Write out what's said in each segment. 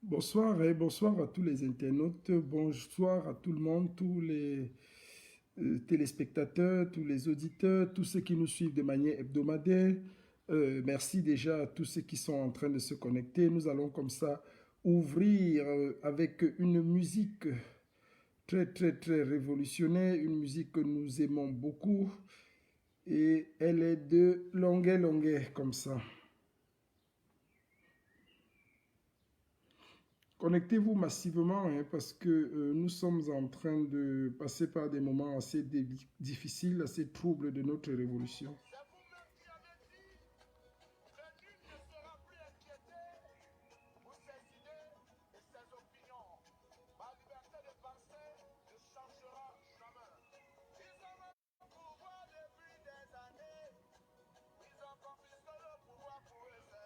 Bonsoir et bonsoir à tous les internautes, bonsoir à tout le monde, tous les téléspectateurs, tous les auditeurs, tous ceux qui nous suivent de manière hebdomadaire. Merci déjà à tous ceux qui sont en train de se connecter. Nous allons comme ça ouvrir avec une musique très révolutionnaire, une musique que nous aimons beaucoup et elle est de Longuet Longuet comme ça. Connectez-vous massivement hein, parce que nous sommes en train de passer par des moments assez difficiles, assez troubles de notre révolution.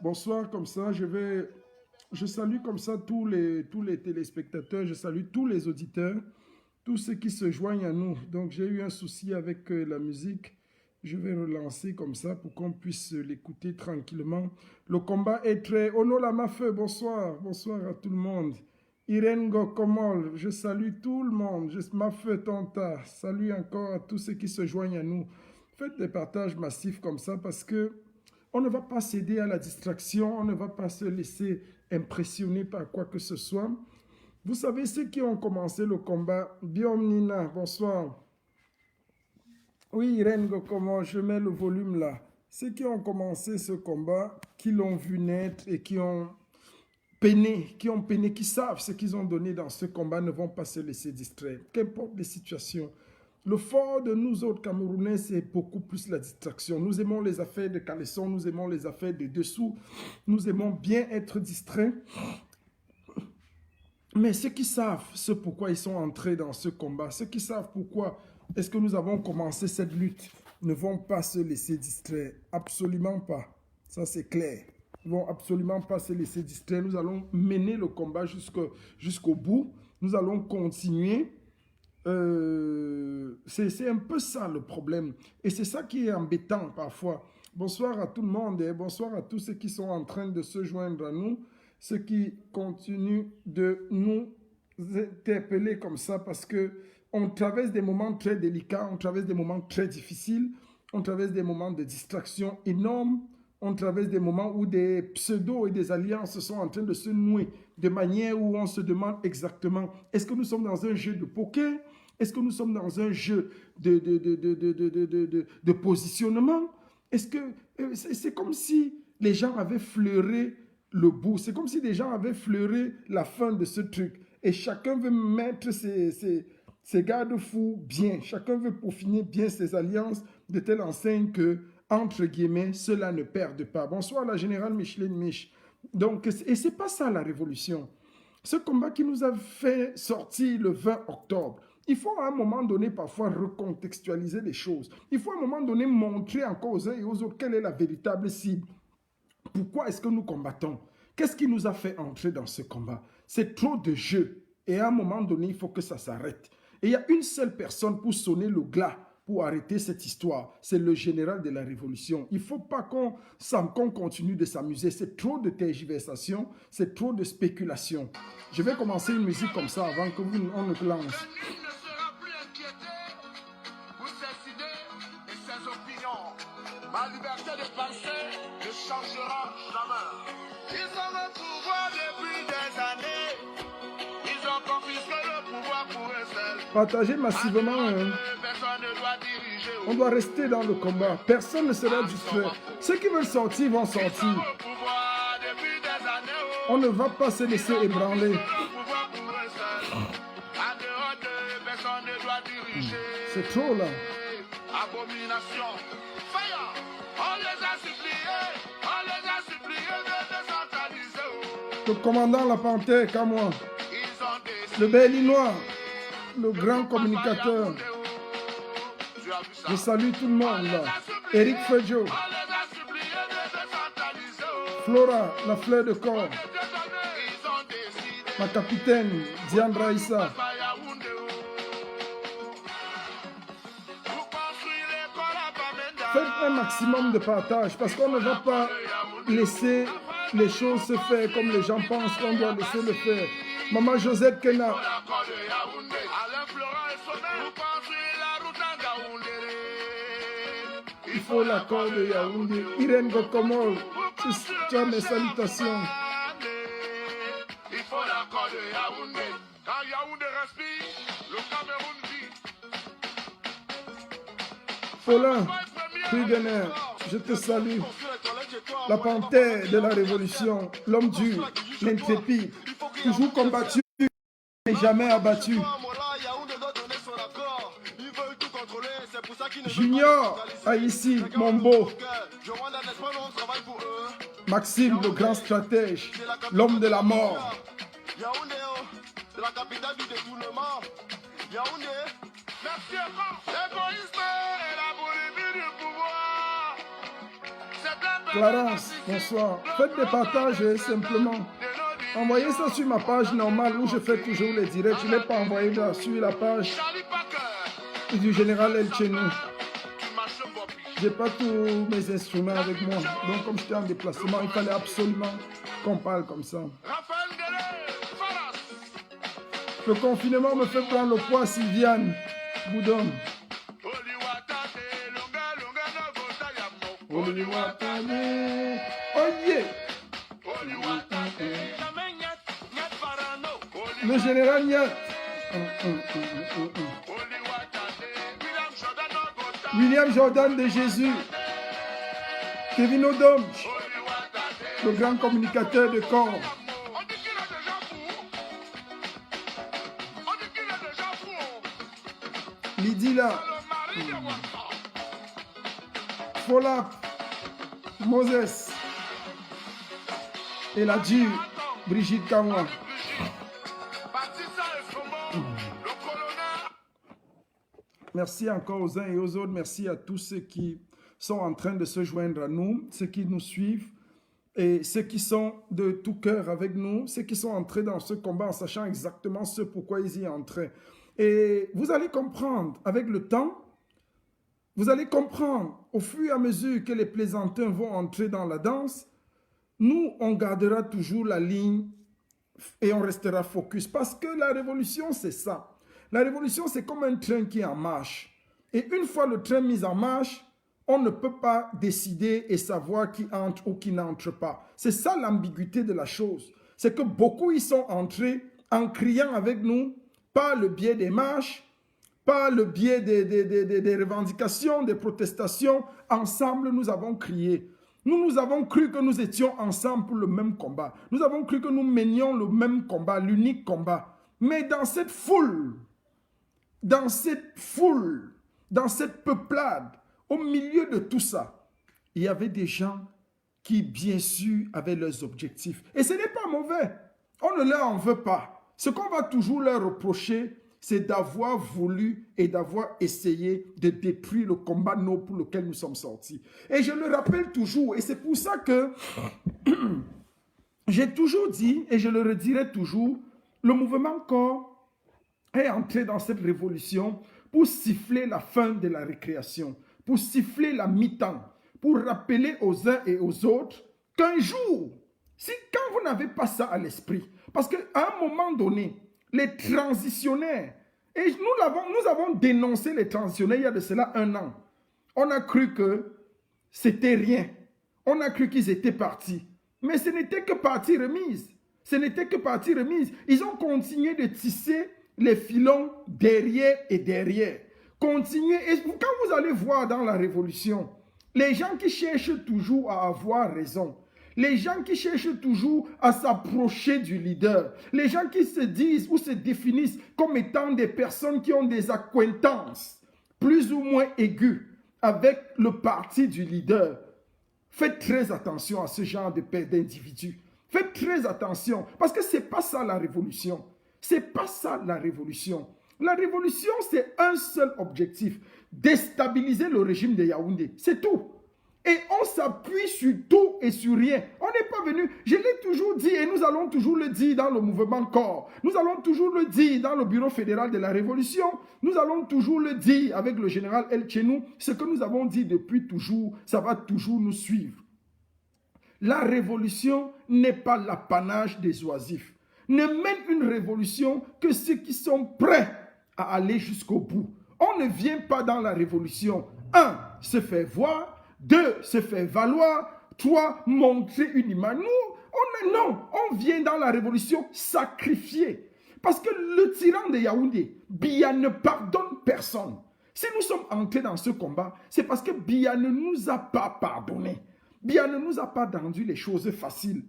Bonsoir, comme ça, je salue comme ça tous les téléspectateurs, je salue tous les auditeurs, tous ceux qui se joignent à nous. Donc, j'ai eu un souci avec la musique. Je vais relancer comme ça pour qu'on puisse l'écouter tranquillement. Le combat est très... Onola Mafeu, bonsoir. Bonsoir à tout le monde. Irène Gokomol, je salue tout le monde. Mafeu Tanta, salut encore à tous ceux qui se joignent à nous. Faites des partages massifs comme ça parce que on ne va pas céder à la distraction, on ne va pas se laisser impressionner par quoi que ce soit. Vous savez, ceux qui ont commencé le combat, Biom Nina, bonsoir. Oui, Irène Gokomo, je mets le volume là. Ceux qui ont commencé ce combat, qui l'ont vu naître et qui ont peiné, qui savent ce qu'ils ont donné dans ce combat, ne vont pas se laisser distraire. Qu'importe les situations. Le fort de nous autres Camerounais, c'est beaucoup plus la distraction. Nous aimons les affaires de caleçon, nous aimons les affaires de dessous, nous aimons bien être distraits. Mais ceux qui savent ce pourquoi ils sont entrés dans ce combat, ceux qui savent pourquoi est-ce que nous avons commencé cette lutte, ne vont pas se laisser distraire. Absolument pas. Ça, c'est clair. Ils ne vont absolument pas se laisser distraire. Nous allons mener le combat jusqu'au bout. Nous allons continuer. C'est un peu ça le problème. Et c'est ça qui est embêtant parfois. Bonsoir à tout le monde et bonsoir à tous ceux qui sont en train de se joindre à nous, ceux qui continuent de nous interpeller comme ça parce que on traverse des moments très délicats, on traverse des moments très difficiles, on traverse des moments de distraction énormes, on traverse des moments où des pseudos et des alliances sont en train de se nouer de manière où on se demande exactement est-ce que nous sommes dans un jeu de poker? Est-ce que nous sommes dans un jeu de positionnement? Est-ce que c'est comme si les gens avaient fleuré le bout, c'est comme si les gens avaient fleuré la fin de ce truc et chacun veut mettre ses garde-fous bien, chacun veut peaufiner bien ses alliances de telle enseigne que, entre guillemets, cela ne perde pas. Bonsoir la générale Micheline Mich. Donc, et c'est pas ça la révolution. Ce combat qui nous a fait sortir le 20 octobre, il faut à un moment donné parfois recontextualiser les choses. Il faut à un moment donné montrer encore aux uns et aux autres quelle est la véritable cible. Pourquoi est-ce que nous combattons? Qu'est-ce qui nous a fait entrer dans ce combat? C'est trop de jeux. Et à un moment donné, il faut que ça s'arrête. Et il y a une seule personne pour sonner le glas, pour arrêter cette histoire. C'est le général de la Révolution. Il ne faut pas qu'on continue de s'amuser. C'est trop de tergiversation, c'est trop de spéculation. Je vais commencer une musique comme ça avant qu'on ne lance. Ma liberté de penser ne changera jamais. Ils ont le pouvoir depuis des années. Ils ont confisqué le pouvoir pour eux seuls. Partagez massivement. On doit rester dans le combat. Personne ne sera distrait. Ceux qui veulent sortir vont sortir. On ne va pas se laisser ébranler. C'est trop là. Abomination. Fire. On les a suppliés de décentraliser. Le commandant La Panthère, comme moi. Le Berlinois, le grand communicateur. Je salue tout le monde là. Eric Fejo. Flora, la fleur de corps. Ma capitaine, Diane Raissa. Faites un maximum de partage parce qu'on ne va pas laisser les choses se font comme les gens pensent qu'on doit laisser le faire. Maman Josette Kena. L'accord de Yaoundé. Alain Florent et Sommet, vous pensez la route à Yaoundé. Il faut l'accord de Yaoundé. Irène Gokomol, tu as mes salutations. Il faut l'accord de Yaoundé. Quand Yaoundé respire, le Cameroun vit. Paulin, Huguener, je te salue. La panthère de la révolution, l'homme dur, l'intrépide, toujours combattu et jamais abattu. Junior, Haïti, Mombo. Maxime, le grand stratège, l'homme de la mort. Yaoundé, c'est la capitale du détournement. Yaoundé, merci encore. L'égoïsme et la boulimie du pouvoir. Clarence, bonsoir. Faites des partages simplement. Envoyez ça sur ma page normale où je fais toujours les directs. Je ne l'ai pas envoyé là, sur la page du général El Chenou. Je n'ai pas tous mes instruments avec moi. Donc comme j'étais en déplacement, il fallait absolument qu'on parle comme ça. Le confinement me fait prendre le poids, Sylviane Boudon. Oye! Le général Niat. William Jordan de Jésus. Kevin Odomj. Le grand communicateur de corps. Lidila. Folap. Moses. Et la dure. Brigitte Kamwa. Merci encore aux uns et aux autres. Merci à tous ceux qui sont en train de se joindre à nous, ceux qui nous suivent et ceux qui sont de tout cœur avec nous, ceux qui sont entrés dans ce combat en sachant exactement ce pourquoi ils y entraient. Et vous allez comprendre avec le temps, vous allez comprendre au fur et à mesure que les plaisantins vont entrer dans la danse, nous, on gardera toujours la ligne et on restera focus. Parce que la révolution, c'est ça. La révolution, c'est comme un train qui est en marche. Et une fois le train mis en marche, on ne peut pas décider et savoir qui entre ou qui n'entre pas. C'est ça l'ambiguïté de la chose. C'est que beaucoup y sont entrés en criant avec nous par le biais des marches, par le biais des revendications, des protestations. Ensemble, nous avons crié. Nous avons cru que nous étions ensemble pour le même combat. Nous avons cru que nous menions le même combat, l'unique combat. Mais dans cette foule, dans cette peuplade, au milieu de tout ça, il y avait des gens qui, bien sûr, avaient leurs objectifs. Et ce n'est pas mauvais. On ne leur en veut pas. Ce qu'on va toujours leur reprocher, c'est d'avoir voulu et d'avoir essayé de détruire le combat noble pour lequel nous sommes sortis. Et je le rappelle toujours, et c'est pour ça que j'ai toujours dit, et je le redirai toujours, le mouvement corps est entré dans cette révolution pour siffler la fin de la récréation, pour siffler la mi-temps, pour rappeler aux uns et aux autres qu'un jour, quand vous n'avez pas ça à l'esprit, parce qu'à un moment donné, les transitionnaires, et nous avons dénoncé les transitionnaires il y a de cela 1 an. On a cru que c'était rien. On a cru qu'ils étaient partis. Mais ce n'était que partie remise. Ce n'était que partie remise. Ils ont continué de tisser les filons derrière et derrière. Continuez. Et quand vous allez voir dans la révolution, les gens qui cherchent toujours à avoir raison, les gens qui cherchent toujours à s'approcher du leader, les gens qui se disent ou se définissent comme étant des personnes qui ont des acquaintances plus ou moins aiguës avec le parti du leader, faites très attention à ce genre d'individus. Faites très attention, parce que ce n'est pas ça la révolution. C'est pas ça la révolution. La révolution, c'est un seul objectif, déstabiliser le régime de Yaoundé. C'est tout. Et on s'appuie sur tout et sur rien. On n'est pas venu, je l'ai toujours dit et nous allons toujours le dire dans le mouvement corps. Nous allons toujours le dire dans le bureau fédéral de la révolution. Nous allons toujours le dire avec le général El Chenou. Ce que nous avons dit depuis toujours, ça va toujours nous suivre. La révolution n'est pas l'apanage des oisifs. Ne mène une révolution que ceux qui sont prêts à aller jusqu'au bout. On ne vient pas dans la révolution. 1. Se faire voir. 2. Se faire valoir. 3. Montrer une image. Non, on vient dans la révolution sacrifier. Parce que le tyran de Yaoundé, Biya ne pardonne personne. Si nous sommes entrés dans ce combat, c'est parce que Biya ne nous a pas pardonné. Biya ne nous a pas rendu les choses faciles.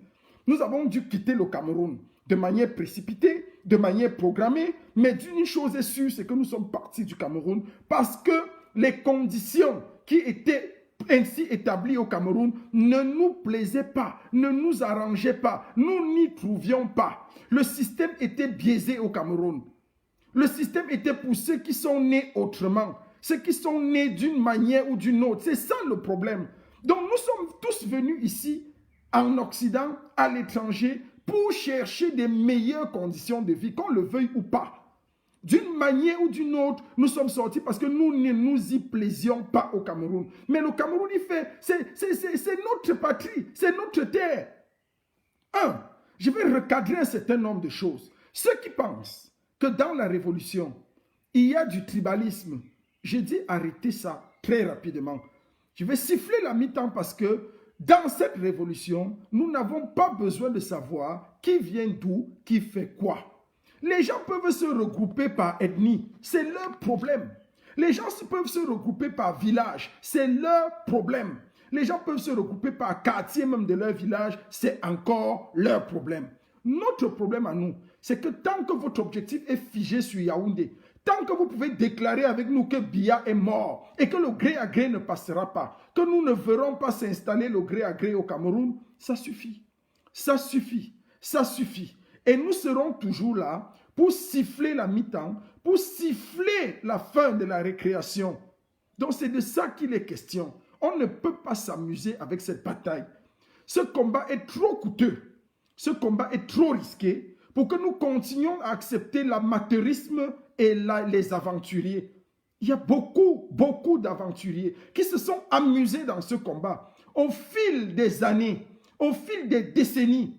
Nous avons dû quitter le Cameroun de manière précipitée, de manière programmée, mais d'une chose est sûre, c'est que nous sommes partis du Cameroun parce que les conditions qui étaient ainsi établies au Cameroun ne nous plaisaient pas, ne nous arrangeaient pas, nous n'y trouvions pas. Le système était biaisé au Cameroun. Le système était pour ceux qui sont nés autrement, ceux qui sont nés d'une manière ou d'une autre. C'est ça le problème. Donc nous sommes tous venus ici, en Occident, à l'étranger, pour chercher des meilleures conditions de vie, qu'on le veuille ou pas. D'une manière ou d'une autre, nous sommes sortis parce que nous ne nous y plaisions pas au Cameroun. Mais le Cameroun, c'est notre patrie, c'est notre terre. Je vais recadrer un certain nombre de choses. Ceux qui pensent que dans la révolution, il y a du tribalisme, j'ai dit arrêtez ça très rapidement. Je vais siffler la mi-temps parce que dans cette révolution, nous n'avons pas besoin de savoir qui vient d'où, qui fait quoi. Les gens peuvent se regrouper par ethnie, c'est leur problème. Les gens peuvent se regrouper par village, c'est leur problème. Les gens peuvent se regrouper par quartier même de leur village, c'est encore leur problème. Notre problème à nous, c'est que tant que votre objectif est figé sur Yaoundé, tant que vous pouvez déclarer avec nous que Biya est mort et que le gré à gré ne passera pas, que nous ne verrons pas s'installer le gré à gré au Cameroun, ça suffit. Ça suffit. Ça suffit. Et nous serons toujours là pour siffler la mi-temps, pour siffler la fin de la récréation. Donc c'est de ça qu'il est question. On ne peut pas s'amuser avec cette bataille. Ce combat est trop coûteux. Ce combat est trop risqué pour que nous continuions à accepter l'amateurisme et les aventuriers. Il y a beaucoup d'aventuriers qui se sont amusés dans ce combat. Au fil des années, au fil des décennies,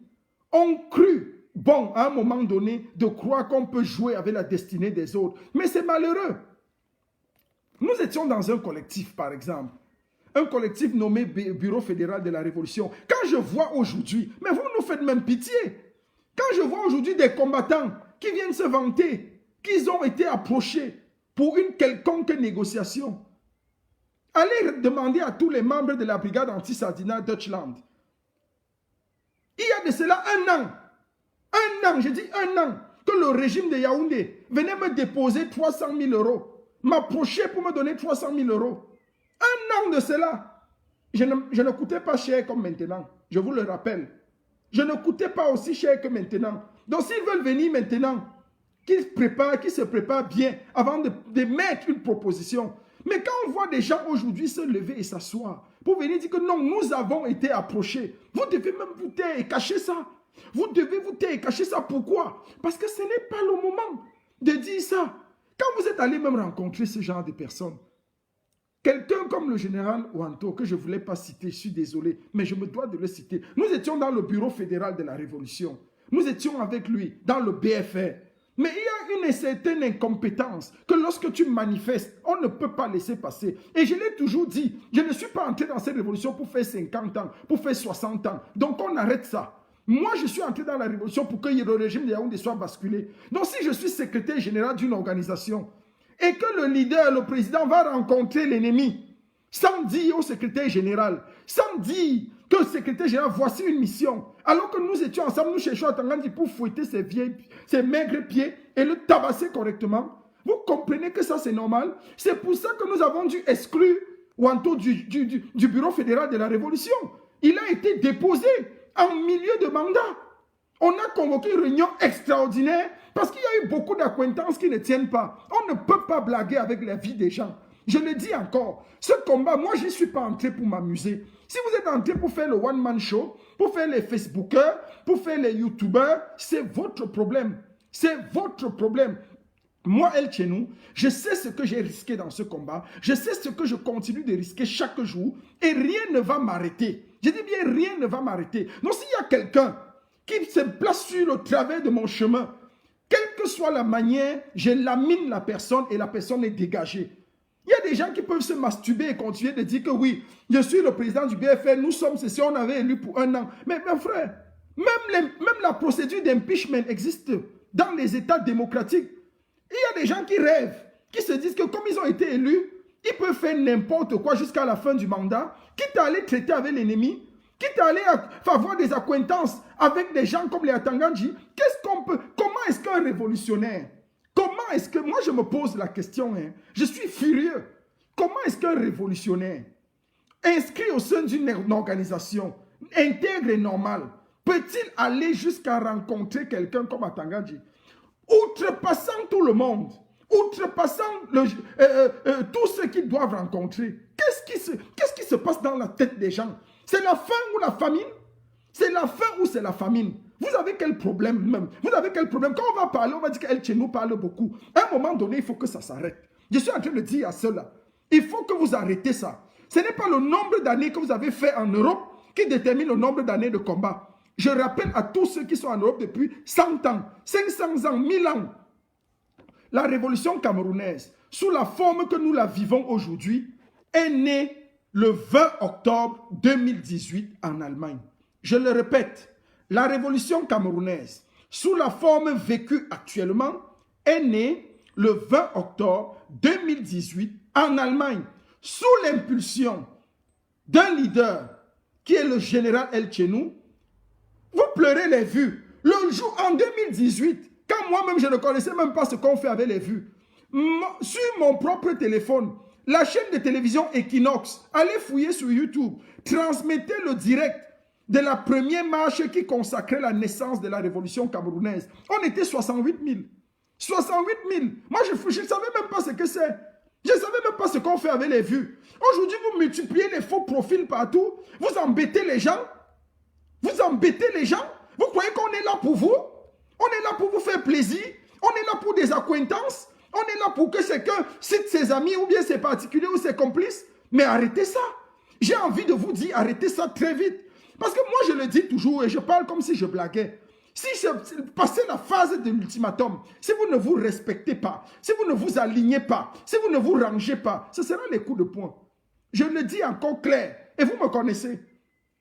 on cru, bon, à un moment donné, de croire qu'on peut jouer avec la destinée des autres. Mais c'est malheureux. Nous étions dans un collectif, par exemple. Un collectif nommé Bureau fédéral de la Révolution. Quand je vois aujourd'hui, mais vous nous faites même pitié. Quand je vois aujourd'hui des combattants qui viennent se vanter qu'ils ont été approchés pour une quelconque négociation, allez demander à tous les membres de la brigade anti-Sardina Deutschland. Il y a de cela un an, je dis un an, que le régime de Yaoundé venait me déposer 300 000 euros, m'approcher pour me donner 300 000 euros. Un an de cela, je ne coûtais pas cher comme maintenant, je vous le rappelle. Je ne coûtais pas aussi cher que maintenant. Donc s'ils veulent venir maintenant, qu'ils se préparent bien avant de mettre une proposition. Mais quand on voit des gens aujourd'hui se lever et s'asseoir pour venir dire que non, nous avons été approchés, vous devez même vous taire et cacher ça. Vous devez vous taire et cacher ça. Pourquoi? Parce que ce n'est pas le moment de dire ça. Quand vous êtes allé même rencontrer ce genre de personnes, quelqu'un comme le général Ouanto, que je ne voulais pas citer, je suis désolé, mais je me dois de le citer. Nous étions dans le bureau fédéral de la Révolution. Nous étions avec lui dans le BFR. Mais il y a une certaine incompétence que lorsque tu manifestes, on ne peut pas laisser passer. Et je l'ai toujours dit, je ne suis pas entré dans cette révolution pour faire 50 ans, pour faire 60 ans. Donc on arrête ça. Moi, je suis entré dans la révolution pour que le régime de Yaoundé soit basculé. Donc si je suis secrétaire général d'une organisation et que le leader, le président va rencontrer l'ennemi sans dire au secrétaire général, sans dire que le secrétaire général, voici une mission. Alors que nous étions ensemble, nous cherchions à Tangandi pour fouetter ses maigres pieds et le tabasser correctement. Vous comprenez que ça c'est normal? C'est pour ça que nous avons dû exclure Ouanto du bureau fédéral de la Révolution. Il a été déposé en milieu de mandat. On a convoqué une réunion extraordinaire parce qu'il y a eu beaucoup d'acquaintances qui ne tiennent pas. On ne peut pas blaguer avec la vie des gens. Je le dis encore, ce combat, moi je ne suis pas entré pour m'amuser. Si vous êtes entré pour faire le one-man show, pour faire les Facebookers, pour faire les YouTubers, c'est votre problème. C'est votre problème. Moi, El Chenou, je sais ce que j'ai risqué dans ce combat. Je sais ce que je continue de risquer chaque jour. Et rien ne va m'arrêter. Je dis bien, rien ne va m'arrêter. Donc, s'il y a quelqu'un qui se place sur le travers de mon chemin, quelle que soit la manière, je lamine la personne et la personne est dégagée. Il y a des gens qui peuvent se masturber et continuer de dire que oui, je suis le président du BFL, nous sommes ceci, on avait élu pour 1 an. Mais mon frère, même la procédure d'impeachment existe dans les États démocratiques. Il y a des gens qui rêvent, qui se disent que comme ils ont été élus, ils peuvent faire n'importe quoi jusqu'à la fin du mandat, quitte à aller traiter avec l'ennemi, quitte à aller avoir des acquaintances avec des gens comme les Atangandji. Comment est-ce qu'un révolutionnaire, comment est-ce que, moi je me pose la question, hein, je suis furieux, comment est-ce qu'un révolutionnaire, inscrit au sein d'une organisation intègre et normale, peut-il aller jusqu'à rencontrer quelqu'un comme Atangandji, outrepassant tout le monde, outrepassant tous ceux qu'ils doivent rencontrer? Qu'est-ce qui se passe dans la tête des gens? C'est la faim ou la famine? C'est la faim ou c'est la famine? Vous avez quel problème même? Vous avez quel problème? Quand on va parler, on va dire qu'El Chenou parle beaucoup. À un moment donné, il faut que ça s'arrête. Je suis en train de dire à ceux-là, il faut que vous arrêtez ça. Ce n'est pas le nombre d'années que vous avez fait en Europe qui détermine le nombre d'années de combat. Je rappelle à tous ceux qui sont en Europe depuis 100 ans, 500 ans, 1000 ans. La révolution camerounaise, sous la forme que nous la vivons aujourd'hui, est née le 20 octobre 2018 en Allemagne. Je le répète, la révolution camerounaise, sous la forme vécue actuellement, est née le 20 octobre 2018 en Allemagne, sous l'impulsion d'un leader qui est le général El Chenou. Vous pleurez les vues. Le jour en 2018, quand moi-même je ne connaissais même pas ce qu'on fait avec les vues, sur mon propre téléphone, la chaîne de télévision Equinox, allez fouiller sur YouTube, transmettez le direct de la première marche qui consacrait la naissance de la révolution camerounaise. On était 68 000. 68 000. Moi, je ne savais même pas ce que c'est. Je ne savais même pas ce qu'on fait avec les vues. Aujourd'hui, vous multipliez les faux profils partout. Vous embêtez les gens. Vous embêtez les gens. Vous croyez qu'on est là pour vous? On est là pour vous faire plaisir. On est là pour des acquaintances. On est là pour que chacun cite ses amis ou bien ses particuliers ou ses complices. Mais arrêtez ça. J'ai envie de vous dire, arrêtez ça très vite. Parce que moi, je le dis toujours et je parle comme si je blaguais. Si je passez la phase de l'ultimatum, si vous ne vous respectez pas, si vous ne vous alignez pas, si vous ne vous rangez pas, ce sera les coups de poing. Je le dis encore clair. Et vous me connaissez.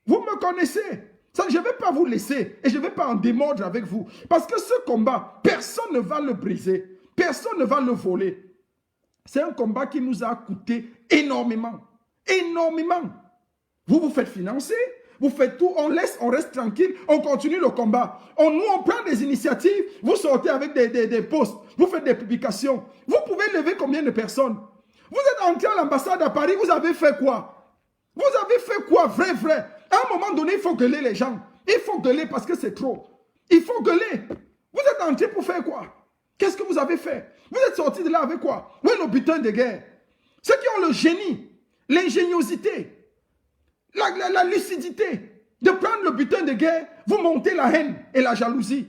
Vous me connaissez. Ça, je ne vais pas vous laisser et je ne vais pas en démordre avec vous. Parce que ce combat, personne ne va le briser. Personne ne va le voler. C'est un combat qui nous a coûté énormément. Énormément. Vous vous faites financer. Vous faites tout, on reste tranquille, on continue le combat. Nous, on prend des initiatives, vous sortez avec des posts, vous faites des publications. Vous pouvez lever combien de personnes? Vous êtes entré à l'ambassade à Paris, vous avez fait quoi? Vous avez fait quoi? Vrai. À un moment donné, il faut gueuler les gens. Il faut gueuler parce que c'est trop. Il faut gueuler. Vous êtes entré pour faire quoi? Qu'est-ce que vous avez fait? Vous êtes sorti de là avec quoi? Où est le butin de guerre? Ceux qui ont le génie, l'ingéniosité, la lucidité de prendre le butin de guerre, vous montez la haine et la jalousie.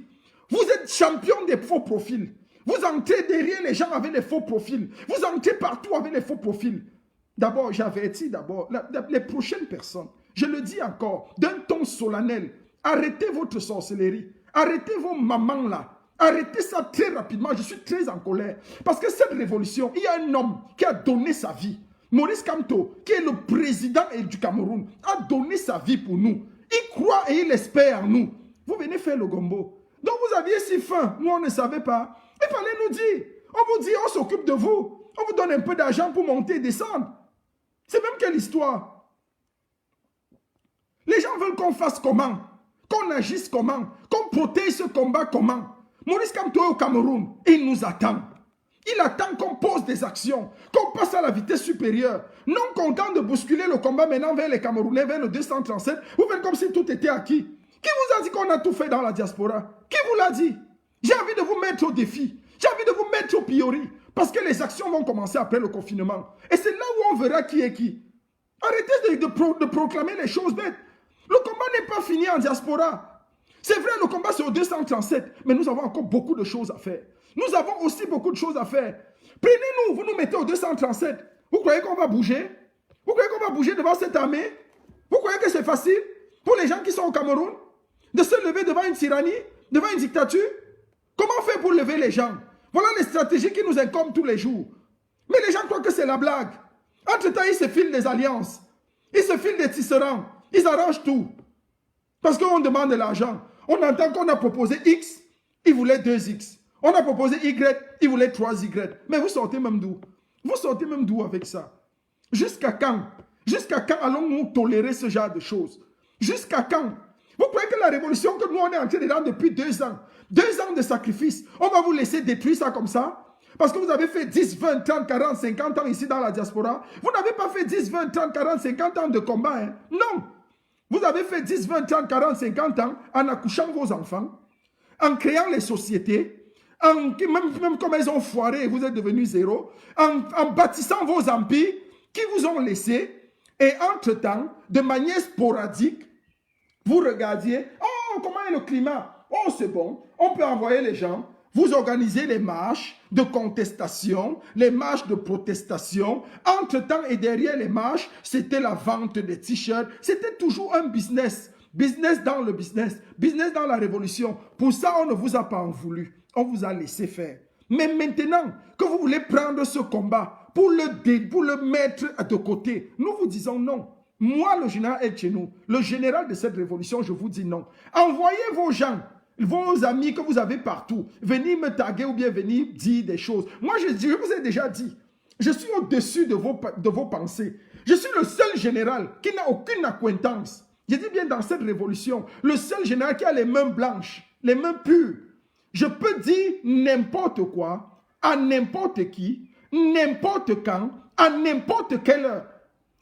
Vous êtes champion des faux profils. Vous entrez derrière les gens avec les faux profils. Vous entrez partout avec les faux profils. D'abord, j'avertis les prochaines personnes. Je le dis encore, d'un ton solennel, arrêtez votre sorcellerie. Arrêtez vos mamans là. Arrêtez ça très rapidement. Je suis très en colère. Parce que cette révolution, il y a un homme qui a donné sa vie. Maurice Kamto, qui est le président du Cameroun, a donné sa vie pour nous. Il croit et il espère en nous. Vous venez faire le gombo. Donc vous aviez si faim, nous on ne savait pas. Il fallait nous dire. On vous dit, on s'occupe de vous. On vous donne un peu d'argent pour monter et descendre. C'est même quelle histoire? Les gens veulent qu'on fasse comment? Qu'on agisse comment? Qu'on protège ce combat comment? Maurice Kamto est au Cameroun. Il nous attend. Il attend qu'on pose des actions, qu'on passe à la vitesse supérieure. Non content de bousculer le combat maintenant vers les Camerounais, vers le 237, vous faites comme si tout était acquis. Qui vous a dit qu'on a tout fait dans la diaspora? Qui vous l'a dit? J'ai envie de vous mettre au défi. J'ai envie de vous mettre au pilori. Parce que les actions vont commencer après le confinement. Et c'est là où on verra qui est qui. Arrêtez de proclamer les choses bêtes. Le combat n'est pas fini en diaspora. C'est vrai, le combat c'est au 237, mais nous avons encore beaucoup de choses à faire. Nous avons aussi beaucoup de choses à faire. Prenez-nous, vous nous mettez au 237. Vous croyez qu'on va bouger? Vous croyez qu'on va bouger devant cette armée? Vous croyez que c'est facile pour les gens qui sont au Cameroun de se lever devant une tyrannie, devant une dictature? Comment faire pour lever les gens? Voilà les stratégies qui nous incombent tous les jours. Mais les gens croient que c'est la blague. Entre-temps, ils se filent des alliances. Ils se filent des tisserands. Ils arrangent tout. Parce qu'on demande de l'argent. On entend qu'on a proposé X, ils voulaient 2X. On a proposé Y, ils voulaient 3Y. Mais vous sortez même d'où? Vous sortez même d'où avec ça? Jusqu'à quand? Jusqu'à quand allons-nous tolérer ce genre de choses? Jusqu'à quand? Vous croyez que la révolution que nous on est entré dedans depuis 2 ans, 2 ans de sacrifice, on va vous laisser détruire ça comme ça? Parce que vous avez fait 10, 20, 30, 40, 50 ans ici dans la diaspora. Vous n'avez pas fait 10, 20, 30, 40, 50 ans de combat. Hein? Non. Vous avez fait 10, 20, 30, 40, 50 ans en accouchant vos enfants, en créant les sociétés, même comme elles ont foiré et vous êtes devenus zéro, en bâtissant vos empires qui vous ont laissé. Et entre-temps, de manière sporadique, vous regardiez, oh, comment est le climat? Oh, c'est bon, on peut envoyer les gens. Vous organisez les marches de contestation, les marches de protestation. Entre-temps et derrière les marches, c'était la vente des t-shirts. C'était toujours un business. Business dans le business. Business dans la révolution. Pour ça, on ne vous a pas en voulu. On vous a laissé faire. Mais maintenant que vous voulez prendre ce combat pour le mettre de côté, nous vous disons non. Moi, le général El Tchenou, le général de cette révolution, je vous dis non. Envoyez vos gens, vos amis que vous avez partout, venir me taguer ou bien venir dire des choses. Moi, je vous ai déjà dit, je suis au-dessus de vos pensées. Je suis le seul général qui n'a aucune acquaintance. Je dis bien dans cette révolution, le seul général qui a les mains blanches, les mains pures. Je peux dire n'importe quoi, à n'importe qui, n'importe quand, à n'importe quelle heure.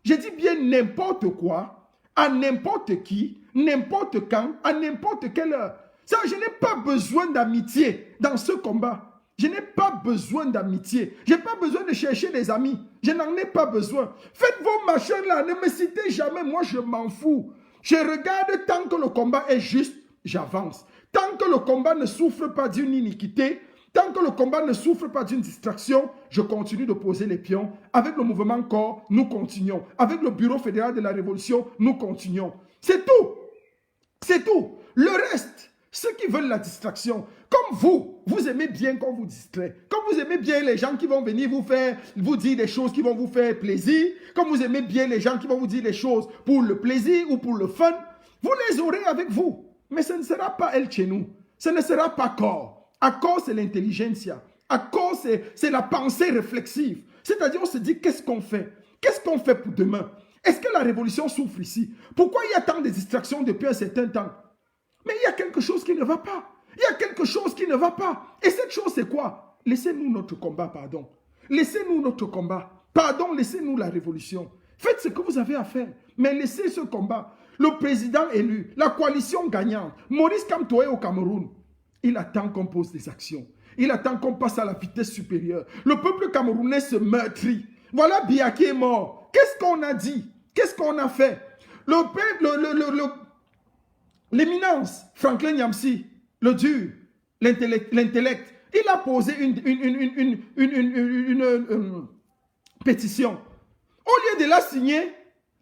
Je dis bien n'importe quoi, à n'importe qui, n'importe quand, à n'importe quelle heure. Ça, je n'ai pas besoin d'amitié dans ce combat. Je n'ai pas besoin d'amitié. Je n'ai pas besoin de chercher des amis. Je n'en ai pas besoin. Faites vos machins là, ne me citez jamais. Moi, je m'en fous. Je regarde tant que le combat est juste, j'avance. Tant que le combat ne souffre pas d'une iniquité, tant que le combat ne souffre pas d'une distraction, je continue de poser les pions. Avec le mouvement corps, nous continuons. Avec le bureau fédéral de la révolution, nous continuons. C'est tout. C'est tout. Le reste, ceux qui veulent la distraction, comme vous aimez bien qu'on vous distrait. Comme vous aimez bien les gens qui vont venir vous dire des choses qui vont vous faire plaisir. Comme vous aimez bien les gens qui vont vous dire des choses pour le plaisir ou pour le fun. Vous les aurez avec vous. Mais ce ne sera pas El Tchenou. Ce ne sera pas corps. Accord, c'est l'intelligentsia. Accord, c'est la pensée réflexive. C'est-à-dire, on se dit, qu'est-ce qu'on fait? Qu'est-ce qu'on fait pour demain? Est-ce que la révolution souffre ici? Pourquoi il y a tant de distractions depuis un certain temps? Mais il y a quelque chose qui ne va pas. Il y a quelque chose qui ne va pas. Et cette chose, c'est quoi? Laissez-nous notre combat, pardon. Laissez-nous notre combat. Pardon, laissez-nous la révolution. Faites ce que vous avez à faire. Mais laissez ce combat. Le président élu, la coalition gagnante, Maurice Kamtoé au Cameroun, il attend qu'on pose des actions. Il attend qu'on passe à la vitesse supérieure. Le peuple camerounais se meurtrit. Voilà Biya qui est mort. Qu'est-ce qu'on a dit? Qu'est-ce qu'on a fait? L'éminence, Franklin Nyamsi, le dur, l'intellect, il a posé une pétition. Au lieu de la signer,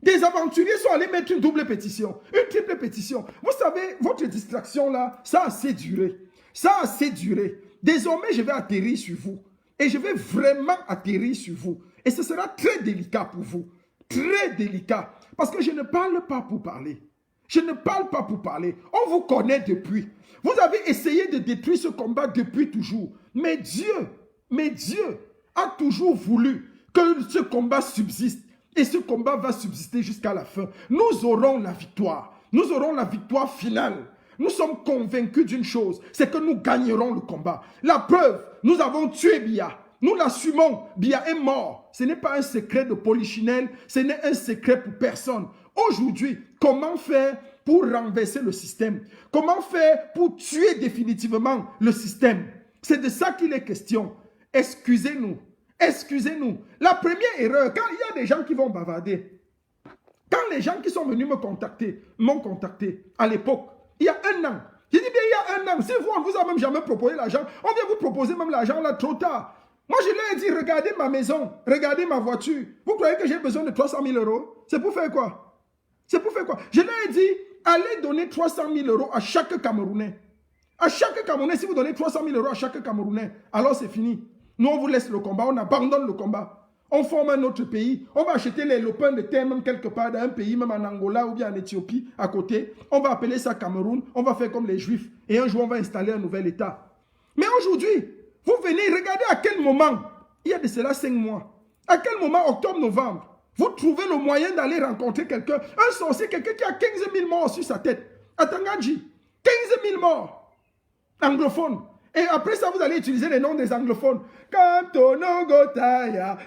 des aventuriers sont allés mettre une double pétition, une triple pétition. Vous savez, votre distraction là, ça a assez duré. Ça a assez duré. Désormais, je vais atterrir sur vous. Et je vais vraiment atterrir sur vous. Et ce sera très délicat pour vous. Très délicat. Parce que je ne parle pas pour parler. Je ne parle pas pour parler. On vous connaît depuis. Vous avez essayé de détruire ce combat depuis toujours. Mais Dieu a toujours voulu que ce combat subsiste. Et ce combat va subsister jusqu'à la fin. Nous aurons la victoire. Nous aurons la victoire finale. Nous sommes convaincus d'une chose, c'est que nous gagnerons le combat. La preuve, nous avons tué Biya. Nous l'assumons. Biya est mort. Ce n'est pas un secret de polichinelle. Ce n'est un secret pour personne. Aujourd'hui, comment faire pour renverser le système? Comment faire pour tuer définitivement le système? C'est de ça qu'il est question. Excusez-nous. Excusez-nous. La première erreur, quand il y a des gens qui vont bavarder, quand les gens qui sont venus m'ont contacté à l'époque, il y a 1 an, J'ai dit bien il y a un an, si vous, on ne vous a même jamais proposé l'argent, on vient vous proposer même l'argent là trop tard. Moi, je leur ai dit, regardez ma maison, regardez ma voiture. Vous croyez que j'ai besoin de 300 000 euros? C'est pour faire quoi? C'est pour faire quoi? Je leur ai dit, allez donner 300 000 euros à chaque Camerounais. À chaque Camerounais, si vous donnez 300 000 euros à chaque Camerounais, alors c'est fini. Nous, on vous laisse le combat, on abandonne le combat. On forme un autre pays. On va acheter les lopins de terre même quelque part dans un pays, même en Angola ou bien en Éthiopie, à côté. On va appeler ça Cameroun. On va faire comme les Juifs. Et un jour, on va installer un nouvel État. Mais aujourd'hui, vous venez, regardez à quel moment, il y a de cela 5 mois, à quel moment, octobre, novembre, vous trouvez le moyen d'aller rencontrer quelqu'un, un sorcier, quelqu'un qui a 15 000 morts sur sa tête, à Tangadji, 15 000 morts, anglophones. Et après ça, vous allez utiliser les noms des anglophones.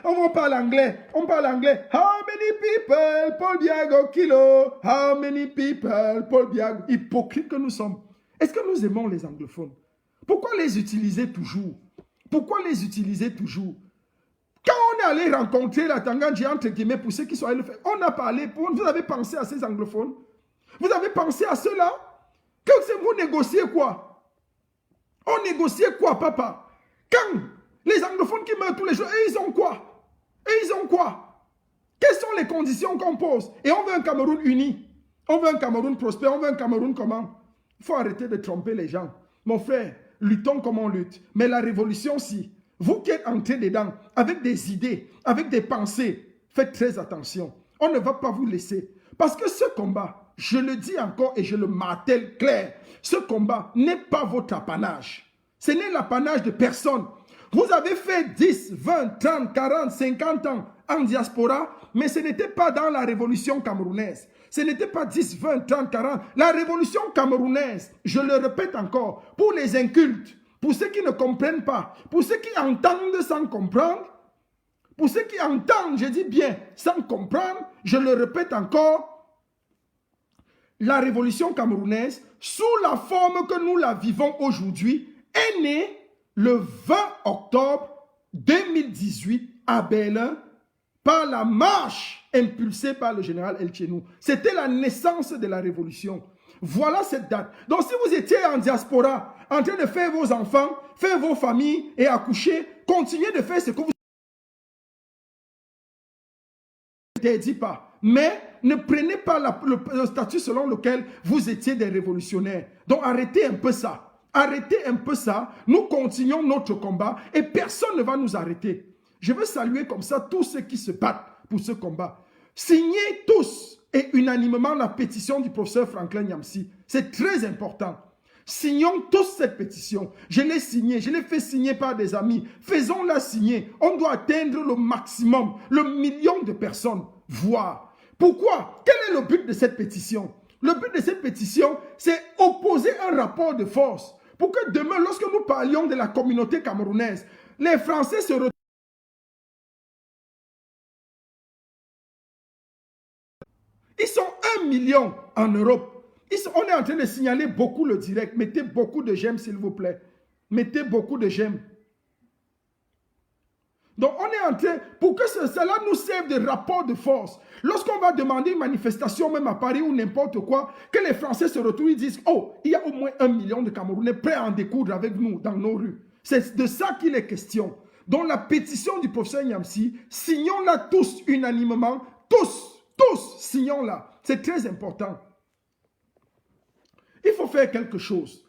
On parle anglais, on parle anglais. How many people, Paul Biago, kilo? How many people, Paul Biago? Hypocrites que nous sommes. Est-ce que nous aimons les anglophones? Pourquoi les utiliser toujours? Pourquoi les utiliser toujours? Quand on est allé rencontrer la Tangadji, entre guillemets, pour ceux qui sont allés le faire, on a parlé, vous avez pensé à ces anglophones? Vous avez pensé à ceux-là? Que vous négociez quoi? On négociait quoi, papa? Quand les anglophones qui meurent tous les jours, et ils ont quoi? Et ils ont quoi? Quelles sont les conditions qu'on pose? Et on veut un Cameroun uni. On veut un Cameroun prospère. On veut un Cameroun comment? Il faut arrêter de tromper les gens. Mon frère, luttons comme on lutte. Mais la révolution, si vous qui êtes entrés dedans, avec des idées, avec des pensées, faites très attention. On ne va pas vous laisser. Parce que ce combat, je le dis encore et je le martèle clair, ce combat n'est pas votre apanage. Ce n'est l'apanage de personne. Vous avez fait 10, 20, 30, 40, 50 ans en diaspora, mais ce n'était pas dans la révolution camerounaise. Ce n'était pas 10, 20, 30, 40. La révolution camerounaise, je le répète encore, pour les incultes, pour ceux qui ne comprennent pas, pour ceux qui entendent sans comprendre, pour ceux qui entendent, je dis bien, sans comprendre, je le répète encore, la révolution camerounaise, sous la forme que nous la vivons aujourd'hui, est née le 20 octobre 2018 à Berlin par la marche impulsée par le général El Tchenou. C'était la naissance de la révolution. Voilà cette date. Donc si vous étiez en diaspora, en train de faire vos enfants, faire vos familles et accoucher, continuez de faire ce que vous ne dit pas. Mais ne prenez pas le statut selon lequel vous étiez des révolutionnaires. Donc arrêtez un peu ça. Arrêtez un peu ça. Nous continuons notre combat et personne ne va nous arrêter. Je veux saluer comme ça tous ceux qui se battent pour ce combat. Signez tous et unanimement la pétition du professeur Franklin Nyamsi. C'est très important. Signons tous cette pétition. Je l'ai signée, je l'ai fait signer par des amis. Faisons-la signer. On doit atteindre le maximum, le million de personnes. Voir. Pourquoi? Quel est le but de cette pétition? Le but de cette pétition, c'est opposer un rapport de force. Pour que demain, lorsque nous parlions de la communauté camerounaise, les Français se retrouvent. Ils sont 1 million en Europe. On est en train de signaler beaucoup le direct. Mettez beaucoup de j'aime, s'il vous plaît. Mettez beaucoup de j'aime. Donc, on est en train, pour que cela nous serve de rapport de force. Lorsqu'on va demander une manifestation, même à Paris ou n'importe quoi, que les Français se retrouvent, ils disent, oh, il y a au moins 1 million de Camerounais prêts à en découdre avec nous dans nos rues. C'est de ça qu'il est question. Donc, la pétition du professeur Nyamsi, signons-la tous unanimement, tous, signons-la. C'est très important. Il faut faire quelque chose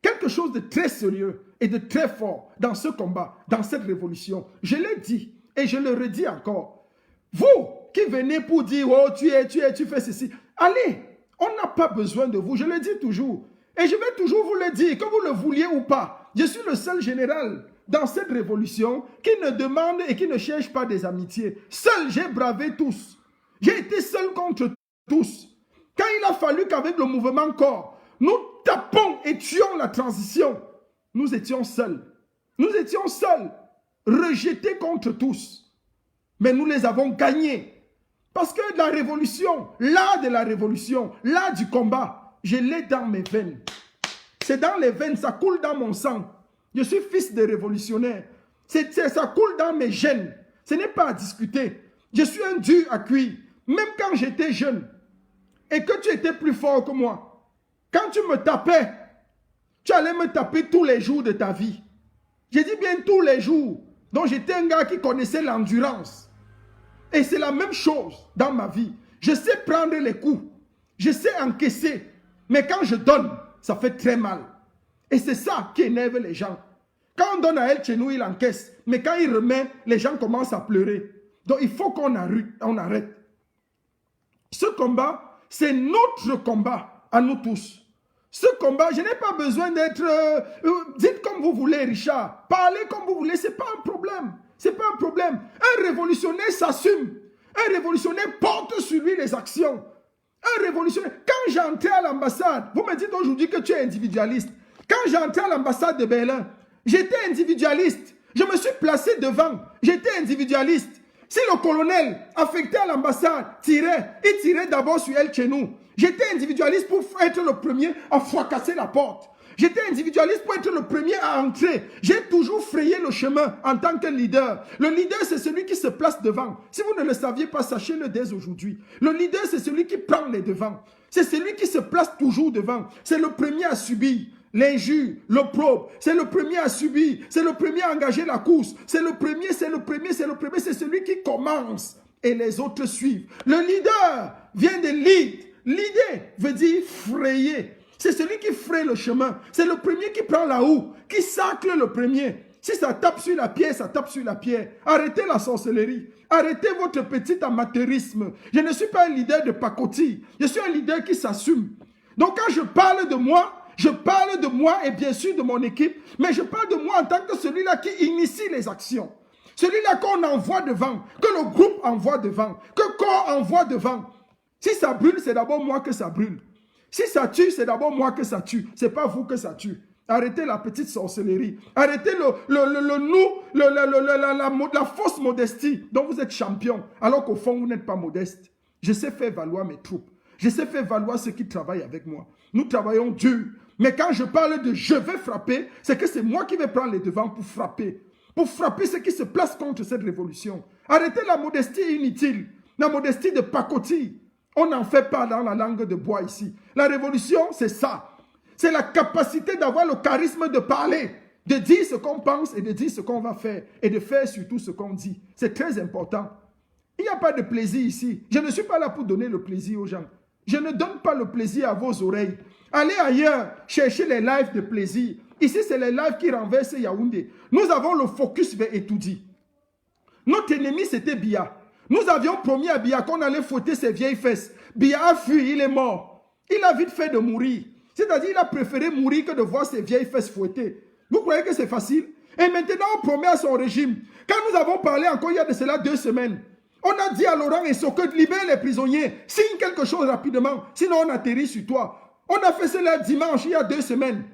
de très sérieux et de très fort dans ce combat, dans cette révolution. Je l'ai dit et je le redis encore. Vous qui venez pour dire, oh, tu fais ceci, allez, on n'a pas besoin de vous, je le dis toujours. Et je vais toujours vous le dire, que vous le vouliez ou pas. Je suis le seul général dans cette révolution qui ne demande et qui ne cherche pas des amitiés. Seul, j'ai bravé tous. J'ai été seul contre tous. Quand il a fallu qu'avec le mouvement corps, nous tapons et tuons la transition, nous étions seuls. Nous étions seuls, rejetés contre tous. Mais nous les avons gagnés. Parce que la révolution, l'art de la révolution, l'art du combat, je l'ai dans mes veines. C'est dans les veines, ça coule dans mon sang. Je suis fils de révolutionnaire. Ça coule dans mes gènes. Ce n'est pas à discuter. Je suis un dur à cuire. Même quand j'étais jeune et que tu étais plus fort que moi, quand tu me tapais, tu allais me taper tous les jours de ta vie. J'ai dit bien tous les jours. Donc j'étais un gars qui connaissait l'endurance. Et c'est la même chose dans ma vie. Je sais prendre les coups. Je sais encaisser. Mais quand je donne, ça fait très mal. Et c'est ça qui énerve les gens. Quand on donne à El Chenou, il encaisse. Mais quand il remet, les gens commencent à pleurer. Donc il faut qu'on arrête. Ce combat, c'est notre combat à nous tous. Ce combat, je n'ai pas besoin d'être... dites comme vous voulez, Richard. Parlez comme vous voulez, ce n'est pas un problème. Ce n'est pas un problème. Un révolutionnaire s'assume. Un révolutionnaire porte sur lui les actions. Un révolutionnaire... Quand j'entrais à l'ambassade, vous me dites aujourd'hui que tu es individualiste. Quand j'entrais à l'ambassade de Berlin, j'étais individualiste. Je me suis placé devant. J'étais individualiste. Si le colonel affecté à l'ambassade tirait, il tirait d'abord sur El Chenou. J'étais individualiste pour être le premier à fracasser la porte. J'étais individualiste pour être le premier à entrer. J'ai toujours frayé le chemin en tant que leader. Le leader, c'est celui qui se place devant. Si vous ne le saviez pas, sachez-le dès aujourd'hui. Le leader, c'est celui qui prend les devants. C'est celui qui se place toujours devant. C'est le premier à subir l'injure, l'opprobre. C'est le premier à subir. C'est le premier à engager la course. C'est le premier. C'est celui qui commence. Et les autres suivent. Le leader vient de lead. L'idée veut dire frayer. C'est celui qui fraye le chemin. C'est le premier qui prend la houe, qui sacle le premier. Si ça tape sur la pierre, ça tape sur la pierre. Arrêtez la sorcellerie. Arrêtez votre petit amateurisme. Je ne suis pas un leader de pacotille. Je suis un leader qui s'assume. Donc quand je parle de moi et bien sûr de mon équipe, mais je parle de moi en tant que celui-là qui initie les actions. Celui-là qu'on envoie devant, que le groupe envoie devant, que corps envoie devant. Si ça brûle, c'est d'abord moi que ça brûle. Si ça tue, c'est d'abord moi que ça tue. Ce n'est pas vous que ça tue. Arrêtez la petite sorcellerie. Arrêtez la fausse modestie dont vous êtes champion, alors qu'au fond, vous n'êtes pas modeste. Je sais faire valoir mes troupes. Je sais faire valoir ceux qui travaillent avec moi. Nous travaillons dur. Mais quand je parle de je vais frapper, c'est que c'est moi qui vais prendre les devants pour frapper. Pour frapper ceux qui se placent contre cette révolution. Arrêtez la modestie inutile. La modestie de pacotille. On n'en fait pas dans la langue de bois ici. La révolution, c'est ça. C'est la capacité d'avoir le charisme de parler, de dire ce qu'on pense et de dire ce qu'on va faire et de faire surtout ce qu'on dit. C'est très important. Il n'y a pas de plaisir ici. Je ne suis pas là pour donner le plaisir aux gens. Je ne donne pas le plaisir à vos oreilles. Allez ailleurs, chercher les lives de plaisir. Ici, c'est les lives qui renversent Yaoundé. Nous avons le focus vers Etoudi. Notre ennemi, c'était Biya. Nous avions promis à Biya qu'on allait fouetter ses vieilles fesses. Biya a fui, il est mort. Il a vite fait de mourir. C'est-à-dire qu'il a préféré mourir que de voir ses vieilles fesses fouettées. Vous croyez que c'est facile? Et maintenant, on promet à son régime. Quand nous avons parlé encore il y a de cela 2 semaines, on a dit à Laurent Essoko de libérer les prisonniers. Signe quelque chose rapidement, sinon on atterrit sur toi. On a fait cela dimanche, il y a 2 semaines.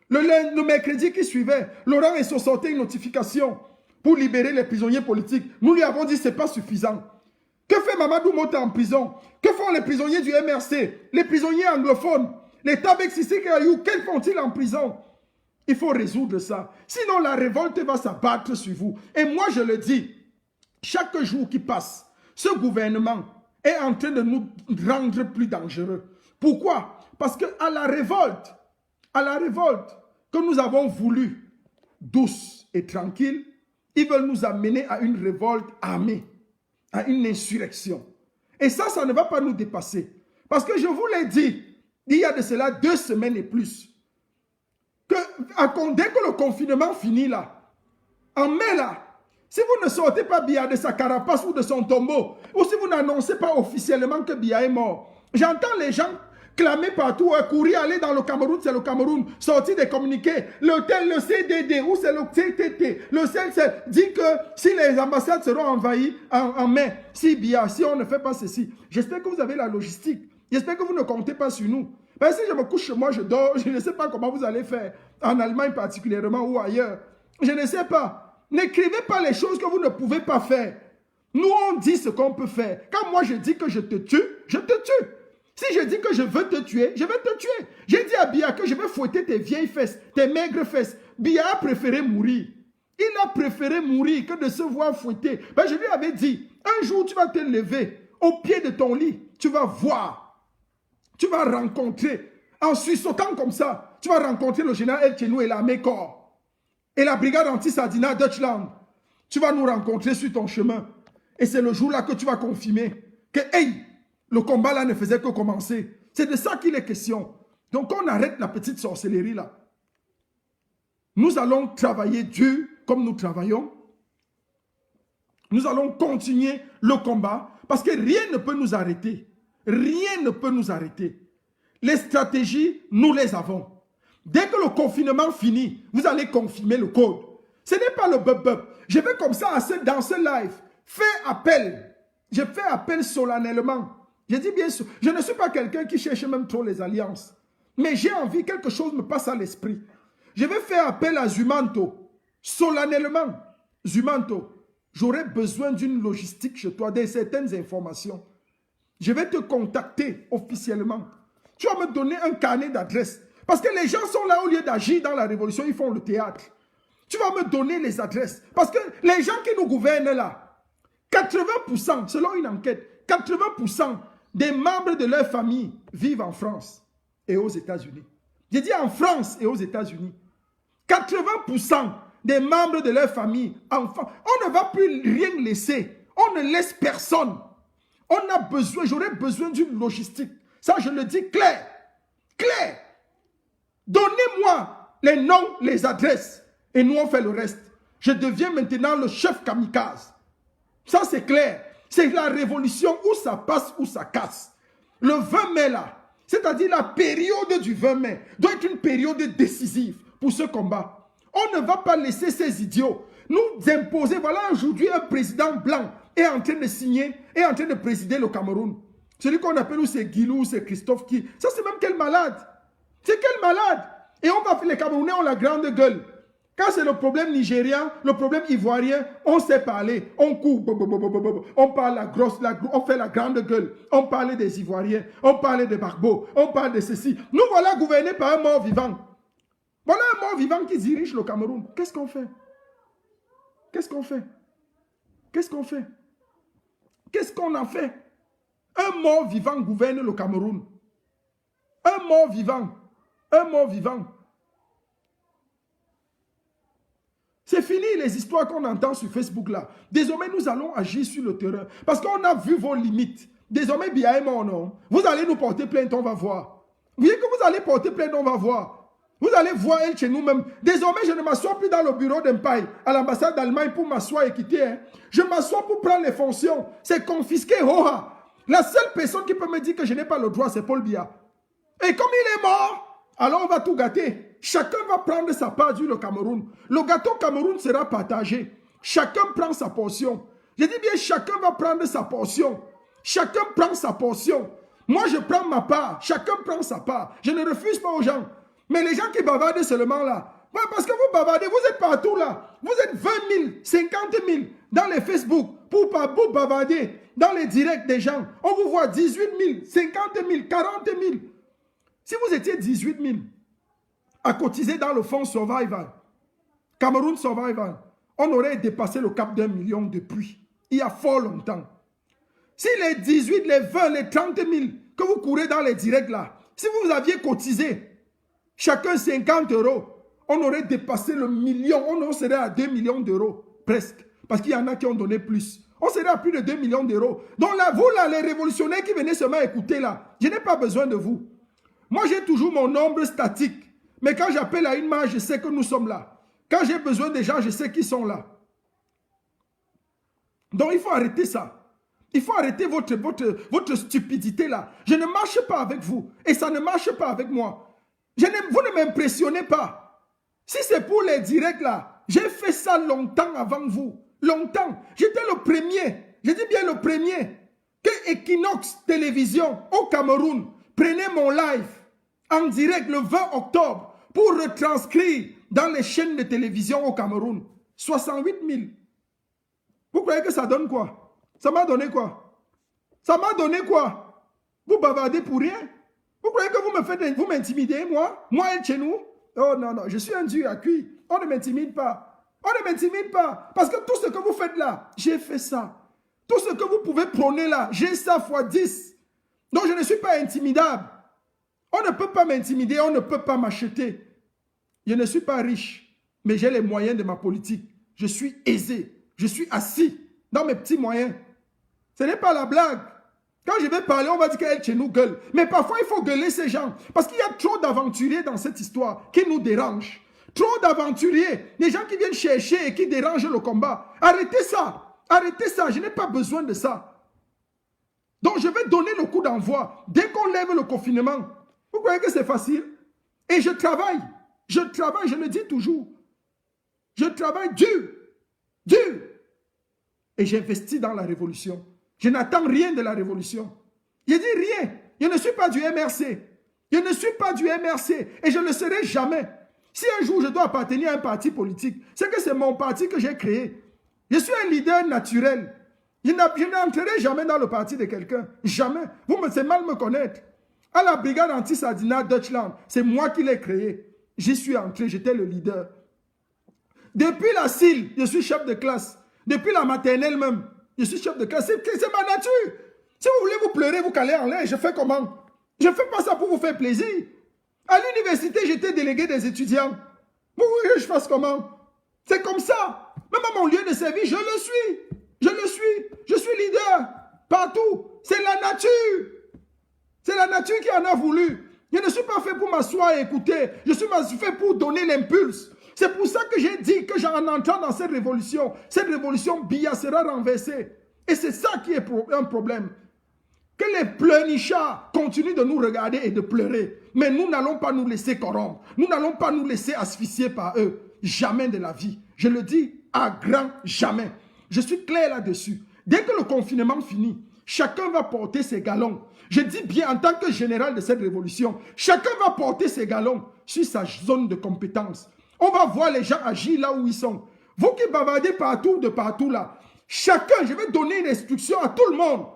Le mercredi qui suivait, Laurent Essoko sortait une notification pour libérer les prisonniers politiques. Nous lui avons dit que ce n'est pas suffisant. Que fait Mamadou Mota en prison? Que font les prisonniers du MRC? Les prisonniers anglophones? Les Tabek Sissi Kayou, quels font-ils en prison? Il faut résoudre ça. Sinon, la révolte va s'abattre sur vous. Et moi, je le dis, chaque jour qui passe, ce gouvernement est en train de nous rendre plus dangereux. Pourquoi? Parce qu'à la révolte que nous avons voulu, douce et tranquille, ils veulent nous amener à une révolte armée, à une insurrection. Et ça ne va pas nous dépasser. Parce que je vous l'ai dit, il y a de cela 2 semaines et plus, que dès que le confinement finit là, en mai là, si vous ne sortez pas Biya de sa carapace ou de son tombeau, ou si vous n'annoncez pas officiellement que Biya est mort, j'entends les gens clamer partout, courir, aller dans le Cameroun, c'est le Cameroun, sortir des communiqués, le CDD, ou c'est le CTT, le CLC, dit que si les ambassades seront envahies en mai, si on ne fait pas ceci, j'espère que vous avez la logistique, j'espère que vous ne comptez pas sur nous. Parce que si je me couche chez moi, je dors, je ne sais pas comment vous allez faire, en Allemagne particulièrement ou ailleurs, je ne sais pas. N'écrivez pas les choses que vous ne pouvez pas faire. Nous, on dit ce qu'on peut faire. Quand moi je dis que je te tue, je te tue. Si je dis que je veux te tuer, je vais te tuer. J'ai dit à Biya que je vais fouetter tes vieilles fesses, tes maigres fesses. Biya a préféré mourir. Il a préféré mourir que de se voir fouetter. Ben, je lui avais dit, un jour tu vas te lever au pied de ton lit. Tu vas voir. Tu vas rencontrer. En sursautant comme ça, tu vas rencontrer le général El Chenou et l'armée corps. Et la brigade anti-Sardina Deutschland. Tu vas nous rencontrer sur ton chemin. Et c'est le jour-là que tu vas confirmer que, hey, le combat là ne faisait que commencer. C'est de ça qu'il est question. Donc on arrête la petite sorcellerie là. Nous allons travailler dur comme nous travaillons. Nous allons continuer le combat parce que rien ne peut nous arrêter. Rien ne peut nous arrêter. Les stratégies, nous les avons. Dès que le confinement finit, vous allez confirmer le code. Ce n'est pas le bub-bub. Je vais comme ça dans ce live faire appel. Je fais appel solennellement. Je dis bien sûr, je ne suis pas quelqu'un qui cherche même trop les alliances. Mais j'ai envie, quelque chose me passe à l'esprit. Je vais faire appel à Zumanto. Solennellement. Zumanto, j'aurai besoin d'une logistique chez toi, de certaines informations. Je vais te contacter officiellement. Tu vas me donner un carnet d'adresses. Parce que les gens sont là, au lieu d'agir dans la révolution, ils font le théâtre. Tu vas me donner les adresses. Parce que les gens qui nous gouvernent là, 80%, selon une enquête, 80% des membres de leur famille vivent en France et aux États-Unis. J'ai dit en France et aux États-Unis. 80% des membres de leur famille, enfants, on ne va plus rien laisser. On ne laisse personne. On a besoin, j'aurais besoin d'une logistique. Ça, je le dis clair. Clair. Donnez-moi les noms, les adresses. Et nous, on fait le reste. Je deviens maintenant le chef kamikaze. Ça, c'est clair. C'est la révolution où ça passe, où ça casse. Le 20 mai, là, c'est-à-dire la période du 20 mai, doit être une période décisive pour ce combat. On ne va pas laisser ces idiots nous imposer. Voilà, aujourd'hui, un président blanc est en train de signer, est en train de présider le Cameroun. Celui qu'on appelle ou c'est Guilou, ou c'est Christophe qui. Ça, c'est même quel malade. C'est quel malade. Et on va faire, les Camerounais ont la grande gueule. Quand c'est le problème nigérien, le problème ivoirien, on sait parler, on court, on parle on fait la grande gueule, on parle des Ivoiriens, on parle des Barbeaux, on parle de ceci. Nous voilà gouvernés par un mort vivant. Voilà un mort vivant qui dirige le Cameroun. Qu'est-ce qu'on fait? Qu'est-ce qu'on fait? Qu'est-ce qu'on fait? Qu'est-ce qu'on en fait? Un mort vivant gouverne le Cameroun. Un mort vivant. Un mort vivant. C'est fini les histoires qu'on entend sur Facebook là. Désormais, nous allons agir sur le terrain. Parce qu'on a vu vos limites. Désormais, bien mon nom. Vous allez nous porter plainte, on va voir. Vous voyez que vous allez porter plainte, on va voir. Vous allez voir elle chez nous-mêmes. Désormais, je ne m'assois plus dans le bureau d'Empire à l'ambassade d'Allemagne pour m'asseoir et quitter. Hein. Je m'assois pour prendre les fonctions. C'est confisqué. La seule personne qui peut me dire que je n'ai pas le droit, c'est Paul Biya. Et comme il est mort, alors on va tout gâter. Chacun va prendre sa part du Cameroun. Le gâteau Cameroun sera partagé. Chacun prend sa portion. Je dis bien, chacun va prendre sa portion. Chacun prend sa portion. Moi, je prends ma part. Chacun prend sa part. Je ne refuse pas aux gens. Mais les gens qui bavardent seulement là, ouais, parce que vous bavardez, vous êtes partout là. Vous êtes 20 000, 50 000 dans les Facebook pour bavarder dans les directs des gens. On vous voit 18 000, 50 000, 40 000. Si vous étiez 18 000 à cotiser dans le fonds Survival, Cameroun Survival, on aurait dépassé le cap d'1 million depuis, il y a fort longtemps. Si les 18, les 20, les 30 000 que vous courez dans les directs là, si vous aviez cotisé chacun 50 €, on aurait dépassé le million, on serait à 2 millions d'euros presque, parce qu'il y en a qui ont donné plus. On serait à plus de 2 millions d'euros. Donc là, vous là, les révolutionnaires qui venaient seulement écouter là, je n'ai pas besoin de vous. Moi, j'ai toujours mon nombre statique. Mais quand j'appelle à une marche, je sais que nous sommes là. Quand j'ai besoin des gens, je sais qu'ils sont là. Donc, il faut arrêter ça. Il faut arrêter votre stupidité là. Je ne marche pas avec vous. Et ça ne marche pas avec moi. Vous ne m'impressionnez pas. Si c'est pour les directs là, j'ai fait ça longtemps avant vous. Longtemps. J'étais le premier. Je dis bien le premier. Que Equinox Télévision au Cameroun prenait mon live en direct le 20 octobre pour retranscrire dans les chaînes de télévision au Cameroun. 68 000. Vous croyez que ça donne quoi? Ça m'a donné quoi? Ça m'a donné quoi? Vous bavardez pour rien? Vous croyez que vous m'intimidez, moi? Moi, et chez nous? Oh non, non, je suis un dur à cuire. On ne m'intimide pas. On ne m'intimide pas. Parce que tout ce que vous faites là, j'ai fait ça. Tout ce que vous pouvez prôner là, j'ai ça fois 10. Donc je ne suis pas intimidable. On ne peut pas m'intimider, on ne peut pas m'acheter. Je ne suis pas riche, mais j'ai les moyens de ma politique. Je suis aisé, je suis assis dans mes petits moyens. Ce n'est pas la blague. Quand je vais parler, on va dire qu'elle chez nous gueule. Mais parfois, il faut gueuler ces gens. Parce qu'il y a trop d'aventuriers dans cette histoire qui nous dérangent. Trop d'aventuriers. Des gens qui viennent chercher et qui dérangent le combat. Arrêtez ça. Arrêtez ça. Je n'ai pas besoin de ça. Donc, je vais donner le coup d'envoi. Dès qu'on lève le confinement, vous croyez que c'est facile? Et je travaille. Je travaille, je le dis toujours. Je travaille dur. Dur. Et j'investis dans la révolution. Je n'attends rien de la révolution. Je dis rien. Je ne suis pas du MRC. Je ne suis pas du MRC. Et je ne le serai jamais. Si un jour je dois appartenir à un parti politique, c'est que c'est mon parti que j'ai créé. Je suis un leader naturel. Je n'entrerai jamais dans le parti de quelqu'un. Jamais. Vous me savez mal me connaître. À la brigade anti-Sardina Deutschland, c'est moi qui l'ai créé. J'y suis entré, j'étais le leader. Depuis la CIL, je suis chef de classe. Depuis la maternelle même, je suis chef de classe. C'est ma nature. Si vous voulez vous pleurer, vous calez en l'air, je fais comment? Je ne fais pas ça pour vous faire plaisir. À l'université, j'étais délégué des étudiants. Vous voulez que je fasse comment? C'est comme ça. Même à mon lieu de service, je le suis. Je le suis. Je suis leader. Partout. C'est la nature. C'est la nature qui en a voulu. Je ne suis pas fait pour m'asseoir et écouter. Je suis fait pour donner l'impulse. C'est pour ça que j'ai dit que en entrant dans cette révolution, Biya sera renversée. Et c'est ça qui est un problème. Que les pleurnichards continuent de nous regarder et de pleurer. Mais nous n'allons pas nous laisser corrompre. Nous n'allons pas nous laisser asphyxier par eux. Jamais de la vie. Je le dis à grand jamais. Je suis clair là-dessus. Dès que le confinement finit, chacun va porter ses galons. Je dis bien en tant que général de cette révolution, chacun va porter ses galons sur sa zone de compétence. On va voir les gens agir là où ils sont. Vous qui bavardez partout, de partout là, chacun, je vais donner une instruction à tout le monde.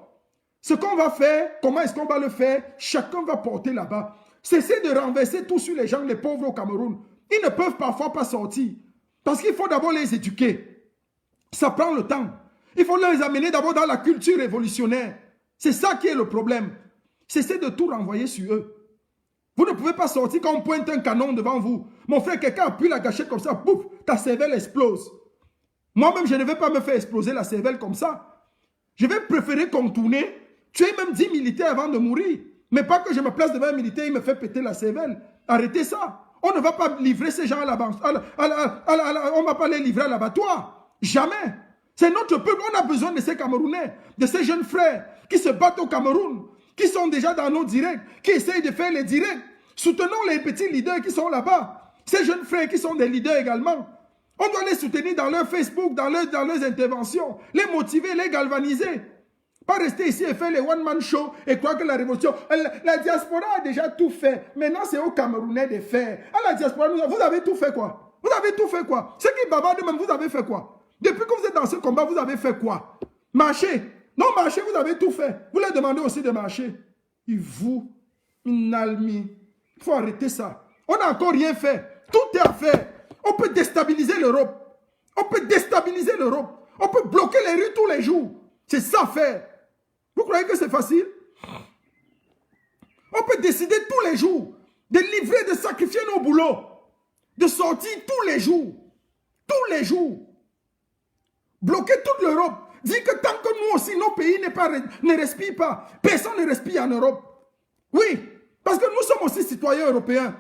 Ce qu'on va faire, comment est-ce qu'on va le faire, chacun va porter là-bas. Cessez de renverser tout sur les gens, les pauvres au Cameroun. Ils ne peuvent parfois pas sortir. Parce qu'il faut d'abord les éduquer. Ça prend le temps. Il faut les amener d'abord dans la culture révolutionnaire. C'est ça qui est le problème. Cessez de tout renvoyer sur eux. Vous ne pouvez pas sortir quand on pointe un canon devant vous. Mon frère, quelqu'un appuie la gâchette comme ça, pouf, ta cervelle explose. Moi-même, je ne vais pas me faire exploser la cervelle comme ça. Je vais préférer contourner, tuer même 10 militaires avant de mourir. Mais pas que je me place devant un militaire et il me fait péter la cervelle. Arrêtez ça. On ne va pas livrer ces gens on ne va pas les livrer à l'abattoir. Jamais. C'est notre peuple. On a besoin de ces Camerounais, de ces jeunes frères qui se battent au Cameroun, qui sont déjà dans nos directs, qui essayent de faire les directs. Soutenons les petits leaders qui sont là-bas. Ces jeunes frères qui sont des leaders également. On doit les soutenir dans leur Facebook, dans leurs interventions, les motiver, les galvaniser. Pas rester ici et faire les one-man show et croire que la révolution... La diaspora a déjà tout fait. Maintenant, c'est aux Camerounais de faire. À la diaspora, vous avez tout fait quoi? Vous avez tout fait quoi? Ceux qui bavardent même, vous avez fait quoi? Depuis que vous êtes dans ce combat, vous avez fait quoi? Marcher. Non, marcher, vous avez tout fait. Vous leur demandez aussi de marcher. Et vous, Inalmi, il faut arrêter ça. On n'a encore rien fait. Tout est à faire. On peut déstabiliser l'Europe. On peut déstabiliser l'Europe. On peut bloquer les rues tous les jours. C'est ça faire. Vous croyez que c'est facile? On peut décider tous les jours de livrer, de sacrifier nos boulots, de sortir tous les jours. Tous les jours. Bloquer toute l'Europe. Dire que tant que nous aussi, nos pays ne respirent pas, personne ne respire en Europe. Oui, parce que nous sommes aussi citoyens européens.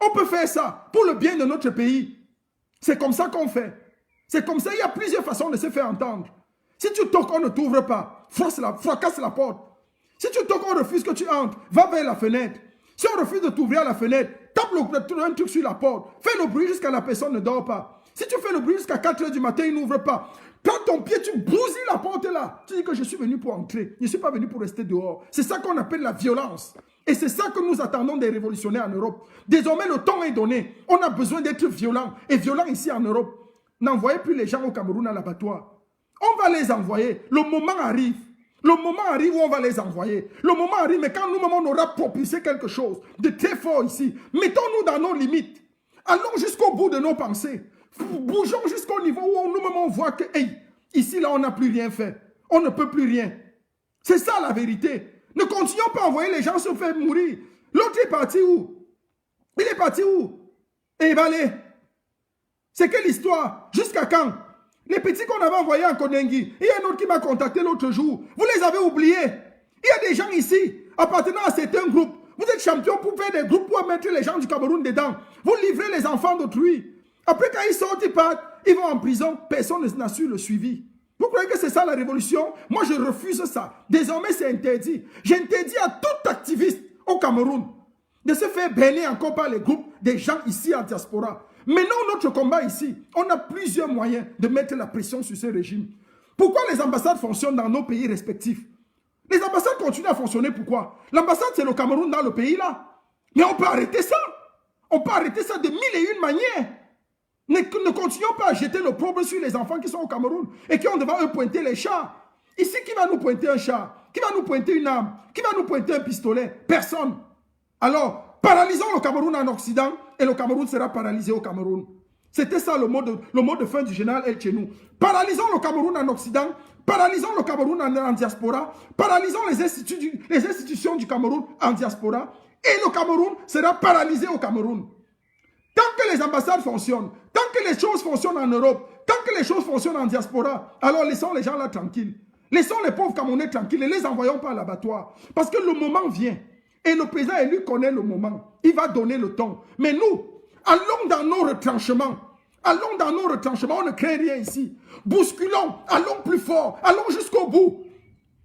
On peut faire ça pour le bien de notre pays. C'est comme ça qu'on fait. C'est comme ça, il y a plusieurs façons de se faire entendre. Si tu toques, on ne t'ouvre pas. Fracasse la porte. Si tu toques, on refuse que tu entres. Va vers la fenêtre. Si on refuse de t'ouvrir à la fenêtre, tape un truc sur la porte. Fais le bruit jusqu'à la personne ne dort pas. Si tu fais le bruit jusqu'à 4 h du matin, il n'ouvre pas. Prends ton pied, tu bousilles la porte là. Tu dis que je suis venu pour entrer. Je ne suis pas venu pour rester dehors. C'est ça qu'on appelle la violence. Et c'est ça que nous attendons des révolutionnaires en Europe. Désormais, le temps est donné. On a besoin d'être violent. Et violent ici en Europe. N'envoyez plus les gens au Cameroun à l'abattoir. On va les envoyer. Le moment arrive. Le moment arrive où on va les envoyer. Le moment arrive, mais quand nous-mêmes on aura propulsé quelque chose de très fort ici, mettons-nous dans nos limites. Allons jusqu'au bout de nos pensées. Bougeons jusqu'au niveau où nous-mêmes on voit que, hey, ici là on n'a plus rien fait. On ne peut plus rien. C'est ça la vérité. Ne continuons pas à envoyer les gens se faire mourir. L'autre est parti où? Il est parti où? Et Balé. C'est quelle histoire? Jusqu'à quand? Les petits qu'on avait envoyés en Konengi, il y a un autre qui m'a contacté l'autre jour. Vous les avez oubliés. Il y a des gens ici, appartenant à certains groupes. Vous êtes champion pour faire des groupes, pour mettre les gens du Cameroun dedans. Vous livrez les enfants d'autrui. Après, quand ils sortent, ils partent, ils vont en prison. Personne n'a su le suivi. Vous croyez que c'est ça la révolution? Moi, je refuse ça. Désormais, c'est interdit. J'interdis à tout activiste au Cameroun de se faire berner encore par les groupes des gens ici en diaspora. Maintenant, notre combat ici, on a plusieurs moyens de mettre la pression sur ce régime. Pourquoi les ambassades fonctionnent dans nos pays respectifs? Les ambassades continuent à fonctionner, pourquoi? L'ambassade, c'est le Cameroun dans le pays là. Mais on peut arrêter ça. On peut arrêter ça de mille et une manières. Ne continuons pas à jeter l'opprobre sur les enfants qui sont au Cameroun et qui ont devant eux pointer les chars. Ici, qui va nous pointer un char? Qui va nous pointer une arme? Qui va nous pointer un pistolet? Personne. Alors, paralysons le Cameroun en Occident et le Cameroun sera paralysé au Cameroun. C'était ça le mot de fin du général El Chenou. Paralysons le Cameroun en Occident, paralysons le Cameroun en diaspora, paralysons les institutions du Cameroun en diaspora et le Cameroun sera paralysé au Cameroun. Tant que les ambassades fonctionnent, tant que les choses fonctionnent en Europe, tant que les choses fonctionnent en diaspora, alors laissons les gens là tranquilles. Laissons les pauvres Camerounais tranquilles et les envoyons pas à l'abattoir. Parce que le moment vient. Et le président élu connaît le moment. Il va donner le ton. Mais nous, allons dans nos retranchements. Allons dans nos retranchements. On ne craint rien ici. Bousculons. Allons plus fort. Allons jusqu'au bout.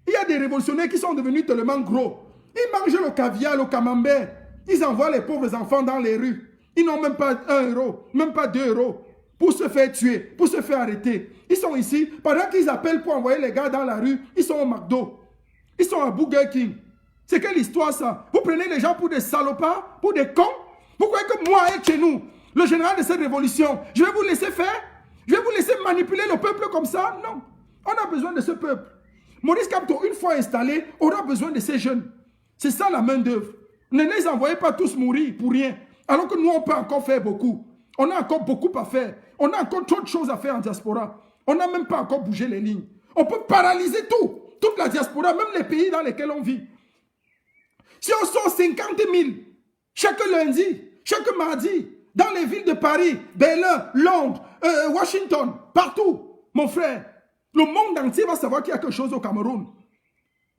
Il y a des révolutionnaires qui sont devenus tellement gros. Ils mangent le caviar, le camembert. Ils envoient les pauvres enfants dans les rues. Ils n'ont même pas 1 euro, même pas 2 euros pour se faire tuer, pour se faire arrêter. Ils sont ici. Pendant qu'ils appellent pour envoyer les gars dans la rue, ils sont au McDo. Ils sont à Burger King. C'est quelle histoire ça? Vous prenez les gens pour des salopards, pour des cons? Vous croyez que moi, être chez nous, le général de cette révolution, je vais vous laisser faire? Je vais vous laisser manipuler le peuple comme ça? Non. On a besoin de ce peuple. Maurice Kamto, une fois installé, aura besoin de ces jeunes. C'est ça la main d'œuvre. Ne les envoyez pas tous mourir pour rien. Alors que nous, on peut encore faire beaucoup. On a encore beaucoup à faire. On a encore trop de choses à faire en diaspora. On n'a même pas encore bougé les lignes. On peut paralyser tout. Toute la diaspora, même les pays dans lesquels on vit. Si on sort 50 000 chaque lundi, chaque mardi, dans les villes de Paris, Berlin, Londres, Washington, partout, mon frère, le monde entier va savoir qu'il y a quelque chose au Cameroun.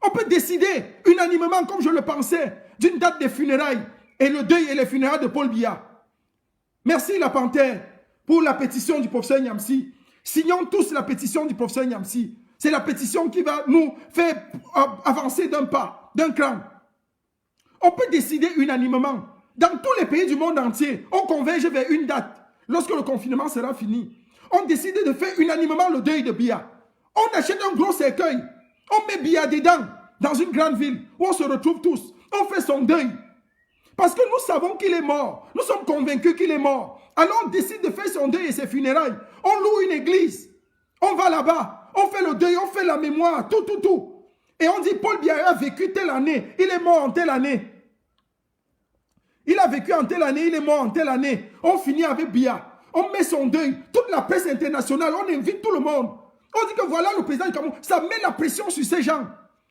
On peut décider unanimement, comme je le pensais, d'une date des funérailles et le deuil et les funérailles de Paul Biya. Merci la Panthère pour la pétition du professeur Niamsi. Signons tous la pétition du professeur Niamsi. C'est la pétition qui va nous faire avancer d'un pas, d'un cran. On peut décider unanimement. Dans tous les pays du monde entier, on converge vers une date. Lorsque le confinement sera fini, on décide de faire unanimement le deuil de Biya. On achète un gros cercueil. On met Biya dedans, dans une grande ville, où on se retrouve tous. On fait son deuil. Parce que nous savons qu'il est mort. Nous sommes convaincus qu'il est mort. Alors on décide de faire son deuil et ses funérailles. On loue une église. On va là-bas. On fait le deuil, on fait la mémoire, tout. Et on dit, Paul Biya a vécu telle année. Il est mort en telle année. Il a vécu en telle année, il est mort en telle année. On finit avec Biya. On met son deuil. Toute la presse internationale, on invite tout le monde. On dit que voilà le président du Cameroun. Ça met la pression sur ces gens.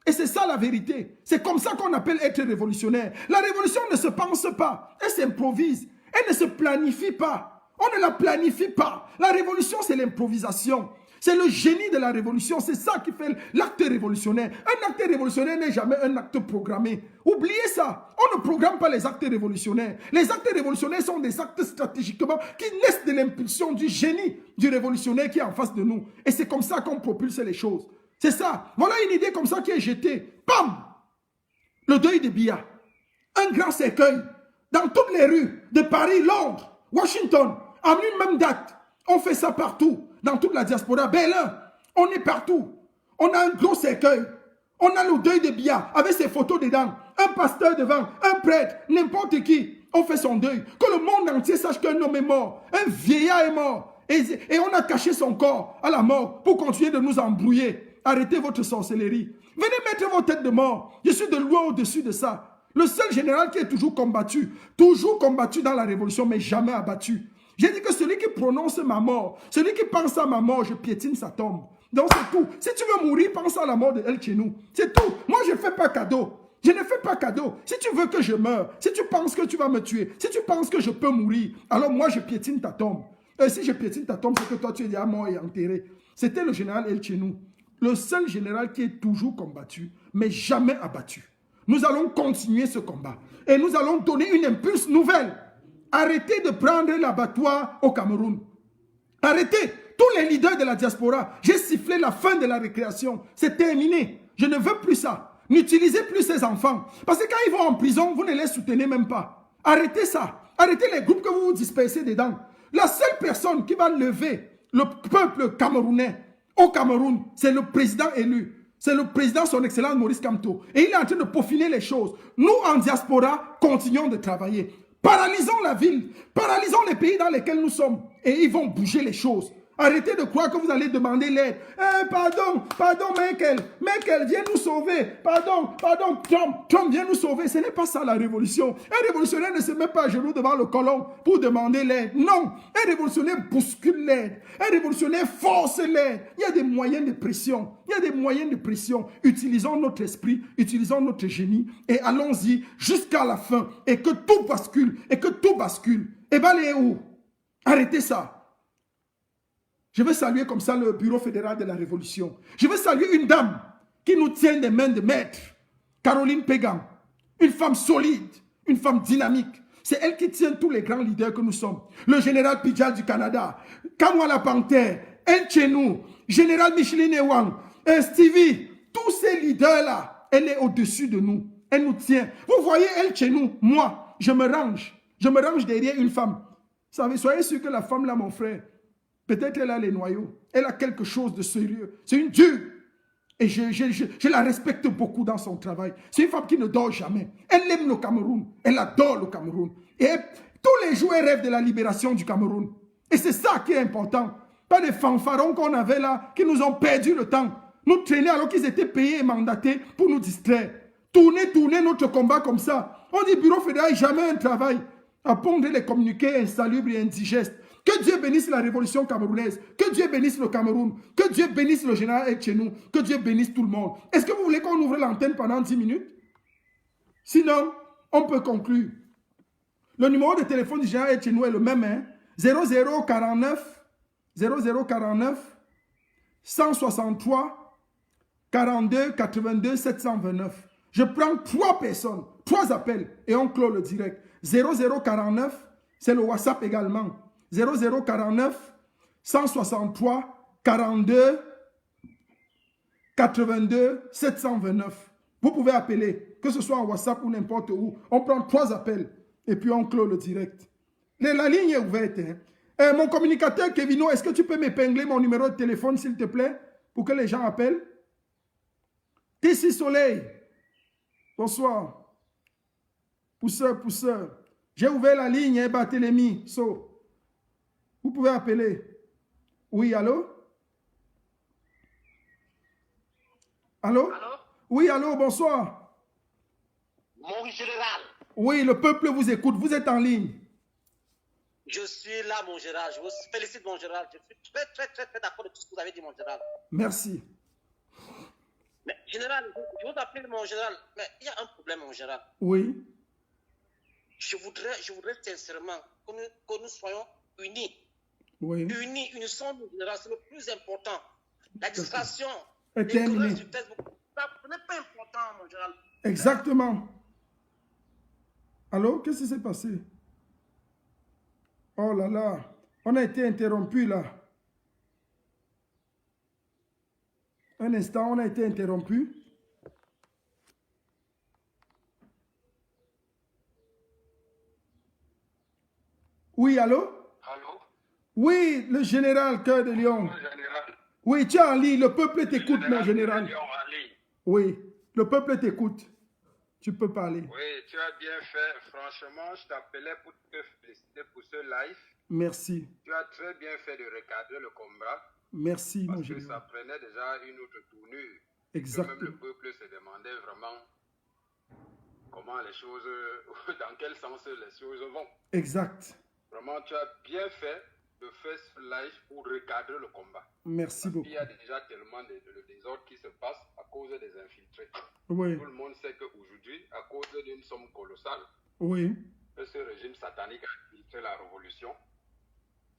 Et c'est ça la vérité. C'est comme ça qu'on appelle être révolutionnaire. La révolution ne se pense pas. Elle s'improvise. Elle ne se planifie pas. On ne la planifie pas. La révolution, c'est l'improvisation. C'est le génie de la révolution. C'est ça qui fait l'acte révolutionnaire. Un acte révolutionnaire n'est jamais un acte programmé. Oubliez ça. On ne programme pas les actes révolutionnaires. Les actes révolutionnaires sont des actes stratégiquement qui naissent de l'impulsion du génie du révolutionnaire qui est en face de nous. Et c'est comme ça qu'on propulse les choses. C'est ça. Voilà une idée comme ça qui est jetée. Pam! Le deuil de Biya. Un grand cercueil. Dans toutes les rues de Paris, Londres, Washington, en une même date. On fait ça partout. Dans toute la diaspora. Berlin. On est partout. On a un gros cercueil. On a le deuil de Biya avec ses photos dedans. Un pasteur devant. Un prêtre. N'importe qui. On fait son deuil. Que le monde entier sache qu'un homme est mort. Un vieillard est mort. Et on a caché son corps à la mort pour continuer de nous embrouiller. Arrêtez votre sorcellerie. Venez mettre vos têtes de mort. Je suis de loin au-dessus de ça. Le seul général qui est toujours combattu dans la révolution, mais jamais abattu. J'ai dit que celui qui prononce ma mort, celui qui pense à ma mort, je piétine sa tombe. Donc c'est tout. Si tu veux mourir, pense à la mort de El Chenou. C'est tout. Moi, je ne fais pas cadeau. Je ne fais pas cadeau. Si tu veux que je meure, si tu penses que tu vas me tuer, si tu penses que je peux mourir, alors moi je piétine ta tombe. Et si je piétine ta tombe, c'est que toi tu es déjà mort et enterré. C'était le général El Chenou, le seul général qui est toujours combattu, mais jamais abattu. Nous allons continuer ce combat. Et nous allons donner une impulse nouvelle. Arrêtez de prendre l'abattoir au Cameroun. Arrêtez. Tous les leaders de la diaspora, j'ai sifflé la fin de la récréation. C'est terminé. Je ne veux plus ça. N'utilisez plus ces enfants. Parce que quand ils vont en prison, vous ne les soutenez même pas. Arrêtez ça. Arrêtez les groupes que vous vous dispersez dedans. La seule personne qui va lever le peuple camerounais au Cameroun, c'est le président élu. C'est le président, son excellence Maurice Kamto. Et il est en train de peaufiner les choses. Nous, en diaspora, continuons de travailler. Paralysons la ville. Paralysons les pays dans lesquels nous sommes. Et ils vont bouger les choses. Arrêtez de croire que vous allez demander l'aide. Pardon, Michael, viens nous sauver. Pardon, Trump, viens nous sauver. Ce n'est pas ça la révolution. Un révolutionnaire ne se met pas à genoux devant le colon pour demander l'aide. Non, un révolutionnaire bouscule l'aide. Un révolutionnaire force l'aide. Il y a des moyens de pression. Utilisons notre esprit, utilisons notre génie et allons-y jusqu'à la fin. Et que tout bascule, Et bien, les où? Arrêtez ça. Je veux saluer comme ça le Bureau fédéral de la Révolution. Je veux saluer une dame qui nous tient des mains de maître. Caroline Pégam. Une femme solide, une femme dynamique. C'est elle qui tient tous les grands leaders que nous sommes. Le général Pidjal du Canada, Kamwala Panthère, El Chenou, général Micheline Ewang, Stevie. Tous ces leaders-là, elle est au-dessus de nous. Elle nous tient. Vous voyez El Chenou, moi, je me range. Je me range derrière une femme. Vous savez, soyez sûr que la femme là, mon frère, peut-être elle a les noyaux. Elle a quelque chose de sérieux. C'est une dure. Et je la respecte beaucoup dans son travail. C'est une femme qui ne dort jamais. Elle aime le Cameroun. Elle adore le Cameroun. Et tous les jours, elle rêve de la libération du Cameroun. Et c'est ça qui est important. Pas des fanfarons qu'on avait là, qui nous ont perdu le temps. Nous traîner alors qu'ils étaient payés et mandatés pour nous distraire. Tourner notre combat comme ça. On dit bureau fédéral, jamais un travail. À pondre les communiqués insalubres et indigestes. Que Dieu bénisse la révolution camerounaise. Que Dieu bénisse le Cameroun. Que Dieu bénisse le général Etchenou. Que Dieu bénisse tout le monde. Est-ce que vous voulez qu'on ouvre l'antenne pendant 10 minutes? Sinon, on peut conclure. Le numéro de téléphone du général Etchenou est le même. Hein? 0049 163 42 82 729. Je prends 3 personnes, 3 appels et on clôt le direct. 0049, c'est le WhatsApp également. 0049 163 42 82 729. Vous pouvez appeler, que ce soit en WhatsApp ou n'importe où. On prend 3 appels et puis on clôt le direct. La ligne est ouverte. Hein. Mon communicateur Kevino, est-ce que tu peux m'épingler mon numéro de téléphone s'il te plaît pour que les gens appellent? Tessie Soleil. Bonsoir. Pousseur. J'ai ouvert la ligne, Barthélémy. Vous pouvez appeler. Oui, allô? Allô? Oui, allô, bonsoir. Mon général. Oui, le peuple vous écoute. Vous êtes en ligne. Je suis là, mon général. Je vous félicite, mon général. Je suis très d'accord de tout ce que vous avez dit, mon général. Merci. Mais, général, je vous appelle mon général. Mais il y a un problème, mon général. Oui. Je voudrais sincèrement que nous soyons unis. Oui. Unis, unissons nous, général. C'est le plus important. La distraction. Est terminée. Ce n'est pas important, mon général. Exactement. Allô, qu'est-ce qui s'est passé? Oh là là, on a été interrompu là. Un instant, on a été interrompu. Oui, allô? Allô? Oui, le général Cœur de Lion. Général. Oui, tu es en ligne, le peuple t'écoute, mon général. Lion en ligne. Oui, le peuple t'écoute. Tu peux parler. Oui, tu as bien fait. Franchement, je t'appelais pour te féliciter pour ce live. Merci. Tu as très bien fait de recadrer le combat. Merci, mon parce que général. ça prenait déjà une autre tournure. Exactement. Même le peuple se demandait vraiment comment les choses, dans quel sens les choses vont. Exact. Vraiment, tu as bien fait de faire ce live pour recadrer le combat. Merci beaucoup. Il y a déjà tellement de désordre qui se passe à cause des infiltrés. Oui, Tout le monde sait qu'aujourd'hui, à cause d'une somme colossale, oui, que ce régime satanique a infiltré la révolution,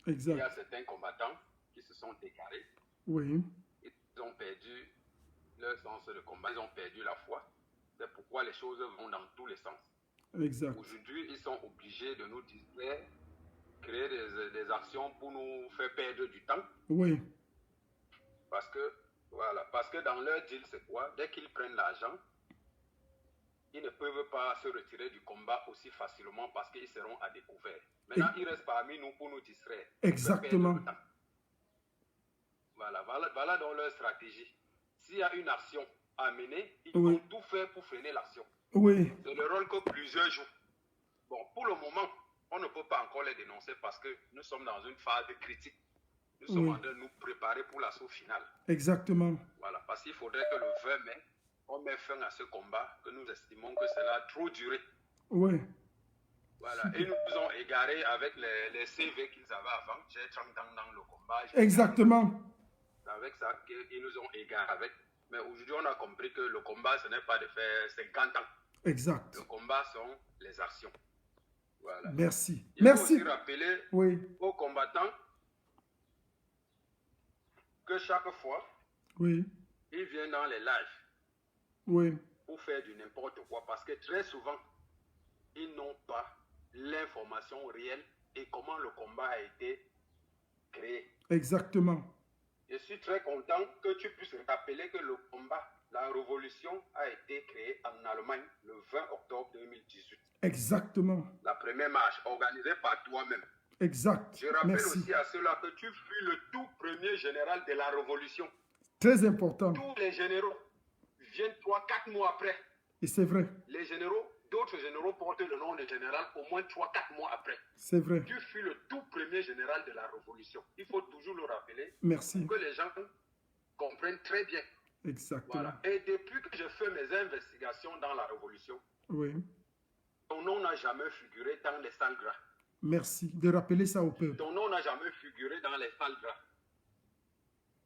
il y a exact. certains combattants qui se sont égarés. Oui, Ils ont perdu leur sens de combat, ils ont perdu la foi. C'est pourquoi les choses vont dans tous les sens. exact. Aujourd'hui, ils sont obligés de nous distraire, créer des actions pour nous faire perdre du temps. Oui, Parce que dans leur deal, c'est quoi? Dès qu'ils prennent l'argent, ils ne peuvent pas se retirer du combat aussi facilement parce qu'ils seront à découvert. Maintenant, ils restent parmi nous pour nous distraire. exactement. Pour faire perdre le temps. Voilà dans leur stratégie. S'il y a une action à mener, ils Oui. vont tout faire pour freiner l'action. Oui, C'est le rôle que plusieurs jouent. Bon, pour le moment, on ne peut pas encore les dénoncer parce que nous sommes dans une phase de critique. Nous sommes en train de nous préparer pour l'assaut final. exactement. Voilà, parce qu'il faudrait que le 20 mai, on mette fin à ce combat, que nous estimons que cela a trop duré. Oui, Voilà, et nous nous ont égarés avec les CV qu'ils avaient avant. J'ai 30 ans dans le combat. exactement. Avec ça, ils nous ont égarés avec. Mais aujourd'hui, on a compris que le combat, ce n'est pas de faire 50 ans. Exact. Le combat sont les actions. Voilà. Merci. Il faut Merci. aussi rappeler Oui, aux combattants que chaque fois, oui, ils viennent dans les lives oui, pour faire du n'importe quoi. Parce que très souvent, ils n'ont pas l'information réelle et comment le combat a été créé. exactement. Je suis très content que tu puisses rappeler que le combat, la révolution a été créée en Allemagne le 20 octobre 2018. Exactement. La première marche organisée par toi-même. Exact. Je rappelle Merci. aussi à ceux-là que tu fus le tout premier général de la révolution. Très important. Tous les généraux viennent 3-4 mois après. Et c'est vrai. Les généraux, d'autres généraux portent le nom de général au moins 3-4 mois après. C'est vrai. Tu fus le tout premier général de la révolution. Il faut toujours le rappeler Merci. pour que les gens comprennent très bien. Exactement. Voilà. Et depuis que je fais mes investigations dans la révolution, Oui. ton nom n'a jamais figuré dans les salles gras. Merci de rappeler ça au peuple. Ton nom n'a jamais figuré dans les salles gras.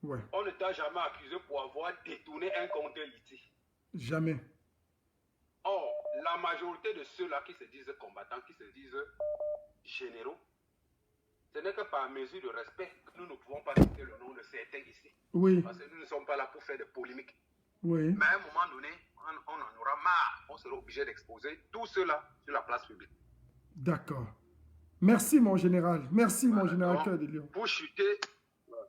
Ouais. On ne t'a jamais accusé pour avoir détourné un compte litige. Jamais. Or, la majorité de ceux-là qui se disent combattants, qui se disent généraux, ce n'est que par mesure de respect que nous ne pouvons pas citer le nom de certains ici. Oui. Parce que nous ne sommes pas là pour faire des polémiques. Oui. Mais à un moment donné, on en aura marre. On sera obligé d'exposer tout cela sur la place publique. D'accord. Merci, mon général. Merci, mon général Donc, Cœur de Lion. pour chuter, voilà.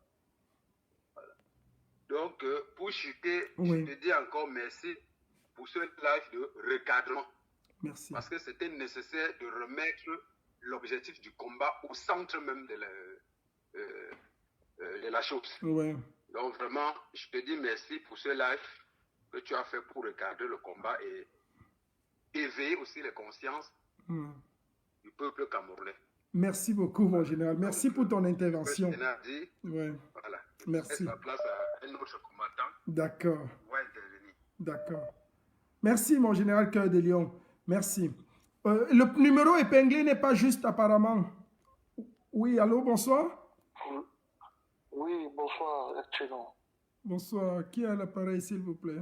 Donc, pour chuter, Oui. je te dis encore merci pour ce live de recadrement. Merci. Parce que c'était nécessaire de remettre l'objectif du combat au centre même de la chose. Oui. Donc vraiment, je te dis merci pour ce live que tu as fait pour recadrer le combat et éveiller aussi les consciences Ouais. du peuple camerounais. Merci beaucoup, mon général. Merci pour ton Que intervention. je t'ai dit, Oui. voilà. Merci. Laisse la place à un autre combattant D'accord. qui va intervenir. D'accord. Merci, mon général Cœur de Lion. Merci. Le numéro épinglé n'est pas juste apparemment. Oui, allô, bonsoir. Oui, bonsoir, excellent. Bonsoir. Qui a l'appareil, s'il vous plaît?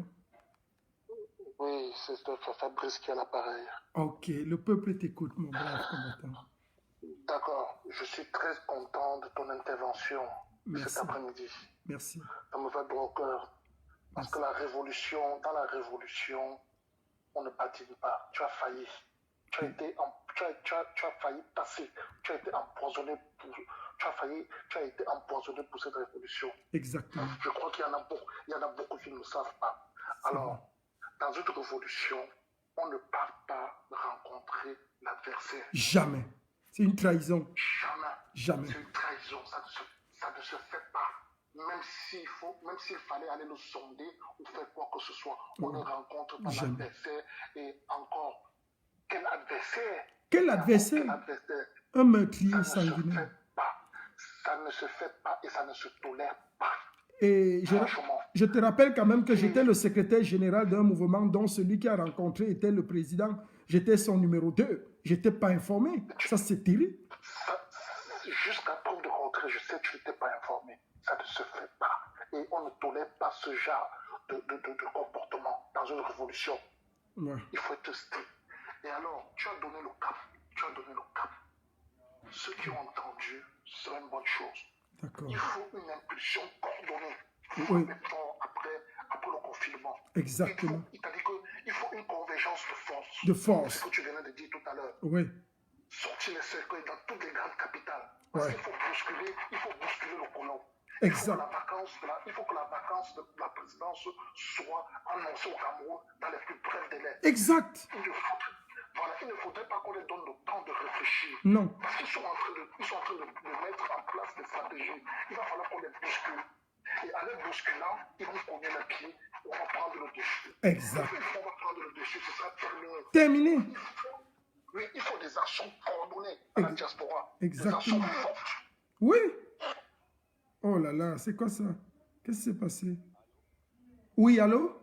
Oui, c'est Fabrice qui a l'appareil. Ok, le peuple t'écoute, mon brave combattant. D'accord, je suis très content de ton intervention Merci. cet après-midi. Merci. Ça me va droit au cœur. Parce que la révolution, dans la révolution, on ne patine pas. Tu as failli. Tu as failli passer. Tu as été empoisonné pour. Tu as été empoisonné pour cette révolution. Exactement. Je crois qu'il y en a beaucoup qui ne savent pas. Alors, dans une révolution, on ne part pas rencontrer l'adversaire. Jamais. C'est une trahison. Jamais. Jamais. C'est une trahison. Ça ne se fait pas. Même s'il fallait aller le sonder ou faire quoi que ce soit, on ne rencontre pas Jamais. l'adversaire. Et encore, quel adversaire? Quel adversaire? Quel adversaire? Un meurtrier Ça ne se sanguinaire. fait pas. Ça ne se fait pas et ça ne se tolère pas. Et Franchement. je te rappelle quand même que j'étais le secrétaire général d'un mouvement dont celui qui a rencontré était le président. J'étais son numéro 2. Je n'étais pas informé. Ça, c'est terrible. Jusqu'à preuve de contraire, je sais que tu n'étais pas informé. Ça ne se fait pas. Et on ne tolère pas ce genre de comportement dans une révolution. Ouais. Il faut être strict. Et alors, tu as donné le cap. Tu as donné le cap. Ceux qui ont entendu, c'est une bonne chose. D'accord. Il faut une impulsion coordonnée. Oui. Après le confinement. Exactement. Il t'a dit qu'il faut une convergence de force. De force. C'est ce que tu venais de dire tout à l'heure. Oui. Sortir les cercueils dans toutes les grandes capitales. Parce Ouais. qu'il faut bousculer le colon. Exact. Il faut que la vacance de la présidence soit annoncée au Cameroun dans les plus brefs délais. Exact. Il ne faudrait pas qu'on les donne le temps de réfléchir. Non. Parce qu'ils sont en train de mettre en place des stratégies. Il va falloir qu'on les bouscule. Et en les bousculant, ils vont cogner les pieds. On va prendre le dessus. Exact. On va prendre le dessus, ce sera terminé. Terminé. Oui, il faut des actions coordonnées à la diaspora. Exactement. Des actions fortes. Oui. Oh là là, c'est quoi ça? Qu'est-ce qui s'est passé? Oui, allô?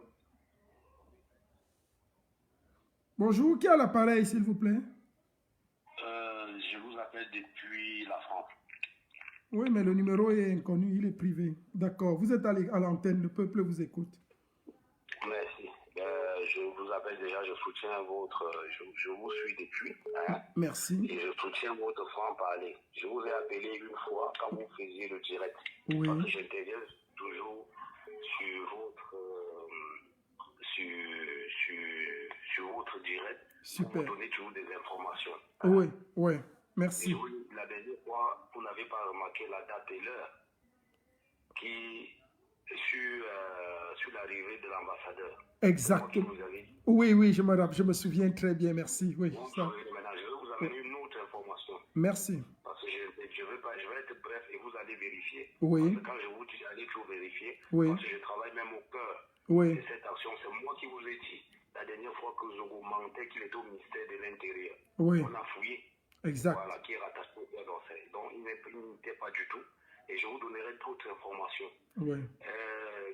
Bonjour, qui a l'appareil, s'il vous plaît? Je vous appelle depuis la France. Oui, mais le numéro est inconnu, il est privé. D'accord, vous êtes à l'antenne, le peuple vous écoute. Merci. Je vous appelle déjà, je soutiens votre... Je vous suis depuis. Hein, Merci. et je soutiens votre franc-parler. Je vous ai appelé une fois quand vous faisiez le direct. Oui. Parce que j'interviens toujours sur votre... sur votre direct. Super. Pour vous donner toujours des informations. Oui, oui. Merci. Et la dernière fois, vous n'avez pas remarqué la date et l'heure qui sur l'arrivée de l'ambassadeur. Exactement. Vous avez dit. Oui, oui, je me souviens très bien, merci. Oui, ça. Maintenant, je vais vous amener une autre information. Merci. Parce que je vais être bref et vous allez vérifier. Oui. Parce que quand je vous dis, allez toujours vérifier. Oui. Parce que je travaille même au cœur Oui. de cette action. C'est moi qui vous ai dit la dernière fois que Zogo mentait qu'il était au ministère de l'Intérieur. Oui. On a fouillé. Exact. Voilà, qui est rattaché au Père d'Orsay. Donc, il n'était pas du tout. Et je vous donnerai d'autres informations. Oui.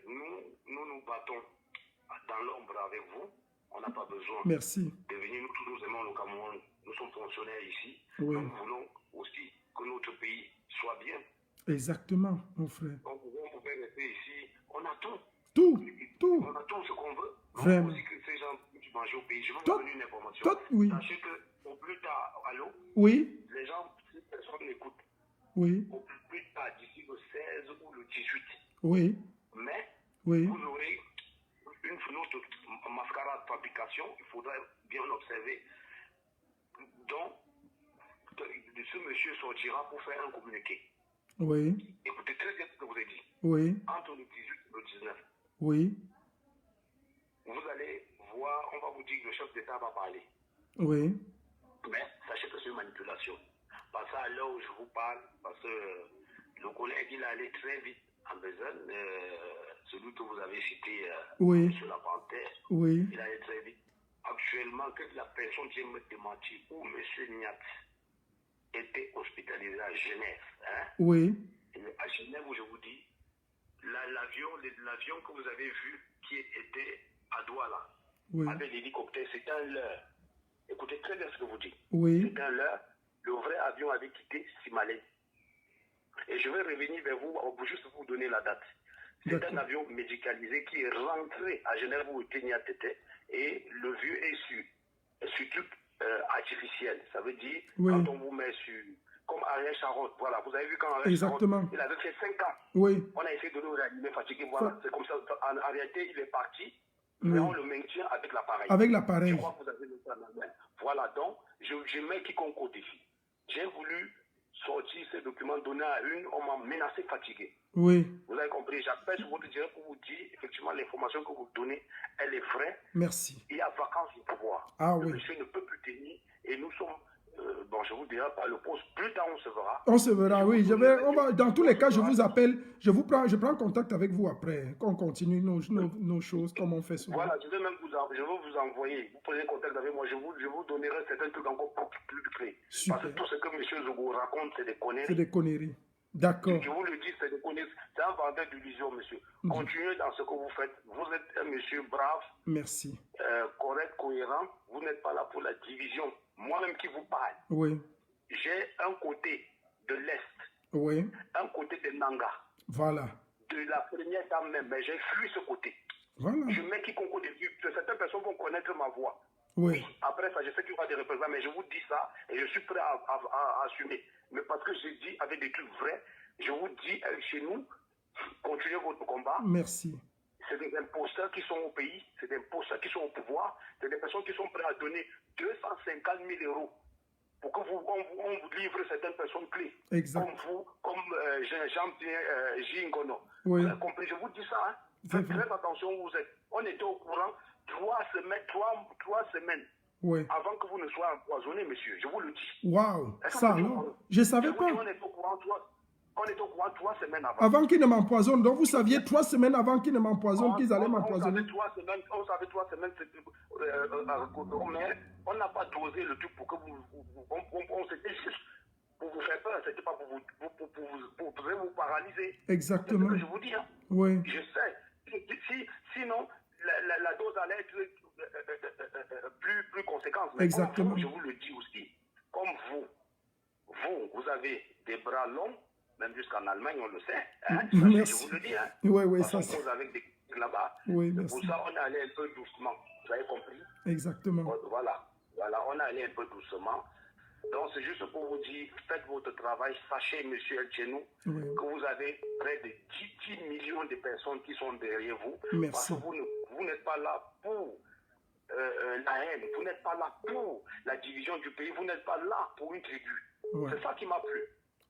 Nous battons dans l'ombre avec vous. On n'a pas besoin Merci. de venir. Nous tous nous aimons le Cameroun. Nous sommes fonctionnaires ici. Oui. Nous voulons aussi que notre pays soit bien. Exactement, mon frère. Donc, on pouvait rester ici. On a tout. Tout. On a tout ce qu'on veut. Vraiment. On aussi que ces gens qui mangent au pays. Je vais Tout. vous donner une information. Tout, oui. Sachez qu'au plus tard, allô, Oui. les gens, si personne n'écoute, Oui. au plus tard, d'ici le 16 ou le 18 Oui. mai, Oui. vous aurez une autre mascarade fabrication. Il faudra bien observer. Donc, ce monsieur sortira pour faire un communiqué. Oui. Écoutez très bien ce que vous avez dit. Oui. Entre le 18 et le 19, Oui. vous allez voir, on va vous dire que le chef d'État va parler. Oui. Mais sachez que c'est une manipulation. Parce qu'à l'heure où je vous parle, parce que le collègue, il est allé très vite en besogne, celui que vous avez cité Oui. sur la panthère, Oui. il est allé très vite. Actuellement, que la personne vient me démentir où M. Niat était hospitalisé à Genève. Hein? Oui. Et à Genève, où je vous dis, l'avion que vous avez vu qui était à Douala, Oui. avec l'hélicoptère, c'est un leurre. Écoutez très bien ce que vous dites. Oui. C'est un leurre. Le vrai avion avait quitté Simalé. Et je vais revenir vers vous, juste pour vous donner la date. C'est un avion médicalisé qui est rentré à Genève où Kenya était. Et le vieux est sur truc artificiel. Ça veut dire, Oui. quand on vous met sur... Comme Ariel Sharon, voilà. Vous avez vu quand Ariel Exactement. Sharon, il avait fait 5 ans. Oui. On a essayé de le réanimer fatigué. Voilà, c'est comme ça. En réalité, il est parti. Oui. Mais on le maintient avec l'appareil. Avec l'appareil. Je crois que vous avez le temps en main. Voilà, donc, je mets quiconque au défi. J'ai voulu sortir ces documents, donner à une, on m'a menacé fatigué. Oui. Vous avez compris, j'appelle sur votre direct pour vous dire, effectivement, l'information que vous donnez, elle est vraie. Merci. Il y a vacance du pouvoir. Ah le oui. monsieur ne peut plus tenir et nous sommes, bon, je vous dirai pas le poste, plus tard on se verra. On se verra, oui. Dans tous les cas, je vous appelle, je prends contact avec vous après, qu'on continue nos choses comme on fait souvent. Voilà, je vais vous envoyer, vous prenez contact avec moi, je vous donnerai certains trucs encore plus clés. Super. Parce que tout ce que M. Zogo raconte, c'est des conneries. C'est des conneries. D'accord. Je vous le dis, c'est des conneries. C'est un vendeur d'illusions, monsieur. Continuez dans ce que vous faites. Vous êtes un monsieur brave. Merci. Correct, cohérent. Vous n'êtes pas là pour la division. Moi-même qui vous parle, Oui. j'ai un côté de l'Est, Oui. un côté de Nanga. Voilà. de la première dame même, mais j'ai fui ce côté. Voilà. Je mets quiconque au début, certaines personnes vont connaître ma voix. Oui. Après ça, je sais qu'il y aura des représentants, mais je vous dis ça et je suis prêt à assumer. Mais parce que je dis avec des trucs vrais, je vous dis, chez nous, continuez votre combat. Merci. C'est des imposteurs qui sont au pays, c'est des imposteurs qui sont au pouvoir, c'est des personnes qui sont prêtes à donner 250 000 euros pour que on vous livre certaines personnes clés. Exact. Comme vous, comme Jean-Pierre Gingono. Oui. Vous avez compris, je vous dis ça. Hein? Faites très attention où vous êtes. On était au courant 3 semaines Oui. avant que vous ne soyez empoisonné, monsieur. Je vous le dis. Waouh. Est-ce que Ça, vous êtes au non. courant? Je ne savais Je vous pas. dis, on est au courant 3 semaines avant. Avant qu'ils ne m'empoisonnent. Donc, vous saviez 3 semaines avant qu'ils ne m'empoisonnent qu'ils allaient m'empoisonner. On savait 3 semaines, mais on n'a pas dosé le truc pour que c'était juste pour vous faire peur, c'était pas pour vous paralyser. Exactement. C'est ce que je vous dis. Hein. Oui. Je sais. Sinon, la dose allait être plus conséquente. Mais Exactement. comme vous, je vous le dis aussi, comme vous avez des bras longs, même jusqu'en Allemagne, on le sait. Hein, merci. Je vous le dis. Hein. Oui, ça c'est. Vous avec des là-bas. Oui, c'est merci. pour ça on est allé un peu doucement. Vous avez compris? Exactement. Voilà, on est allé un peu doucement. Donc, c'est juste pour vous dire, faites votre travail. Sachez, monsieur El Chenou, que vous avez près de 10 millions de personnes qui sont derrière vous. Merci. Parce que vous n'êtes pas là pour la haine. Vous n'êtes pas là pour la division du pays. Vous n'êtes pas là pour une tribu. Ouais. C'est ça qui m'a plu.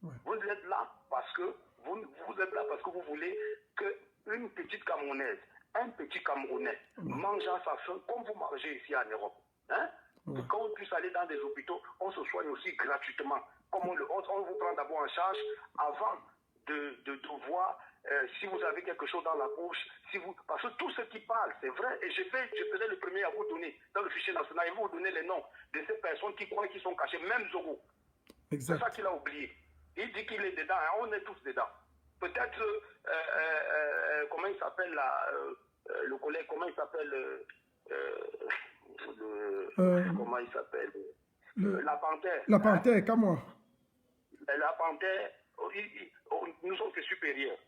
Ouais. Vous êtes là parce que vous êtes là parce que vous voulez qu'une petite Camerounaise, un petit Camerounais mange à sa faim comme vous mangez ici en Europe. Hein? Ouais. Quand on puisse aller dans des hôpitaux, on se soigne aussi gratuitement. Comme on vous prend d'abord en charge avant de voir si vous avez quelque chose dans la bouche. Parce que tout ce qui parle, c'est vrai. Et je serai le premier à vous donner, dans le fichier national, et vous donner les noms de ces personnes qui croient qu'ils sont cachés, même Zogo. Exact. C'est ça qu'il a oublié. Il dit qu'il est dedans, hein, on est tous dedans. Peut-être, comment il s'appelle là, le collègue, comment il s'appelle comment il s'appelle La Panthère. La Panthère, comme moi. La Panthère, nous sommes que supérieurs.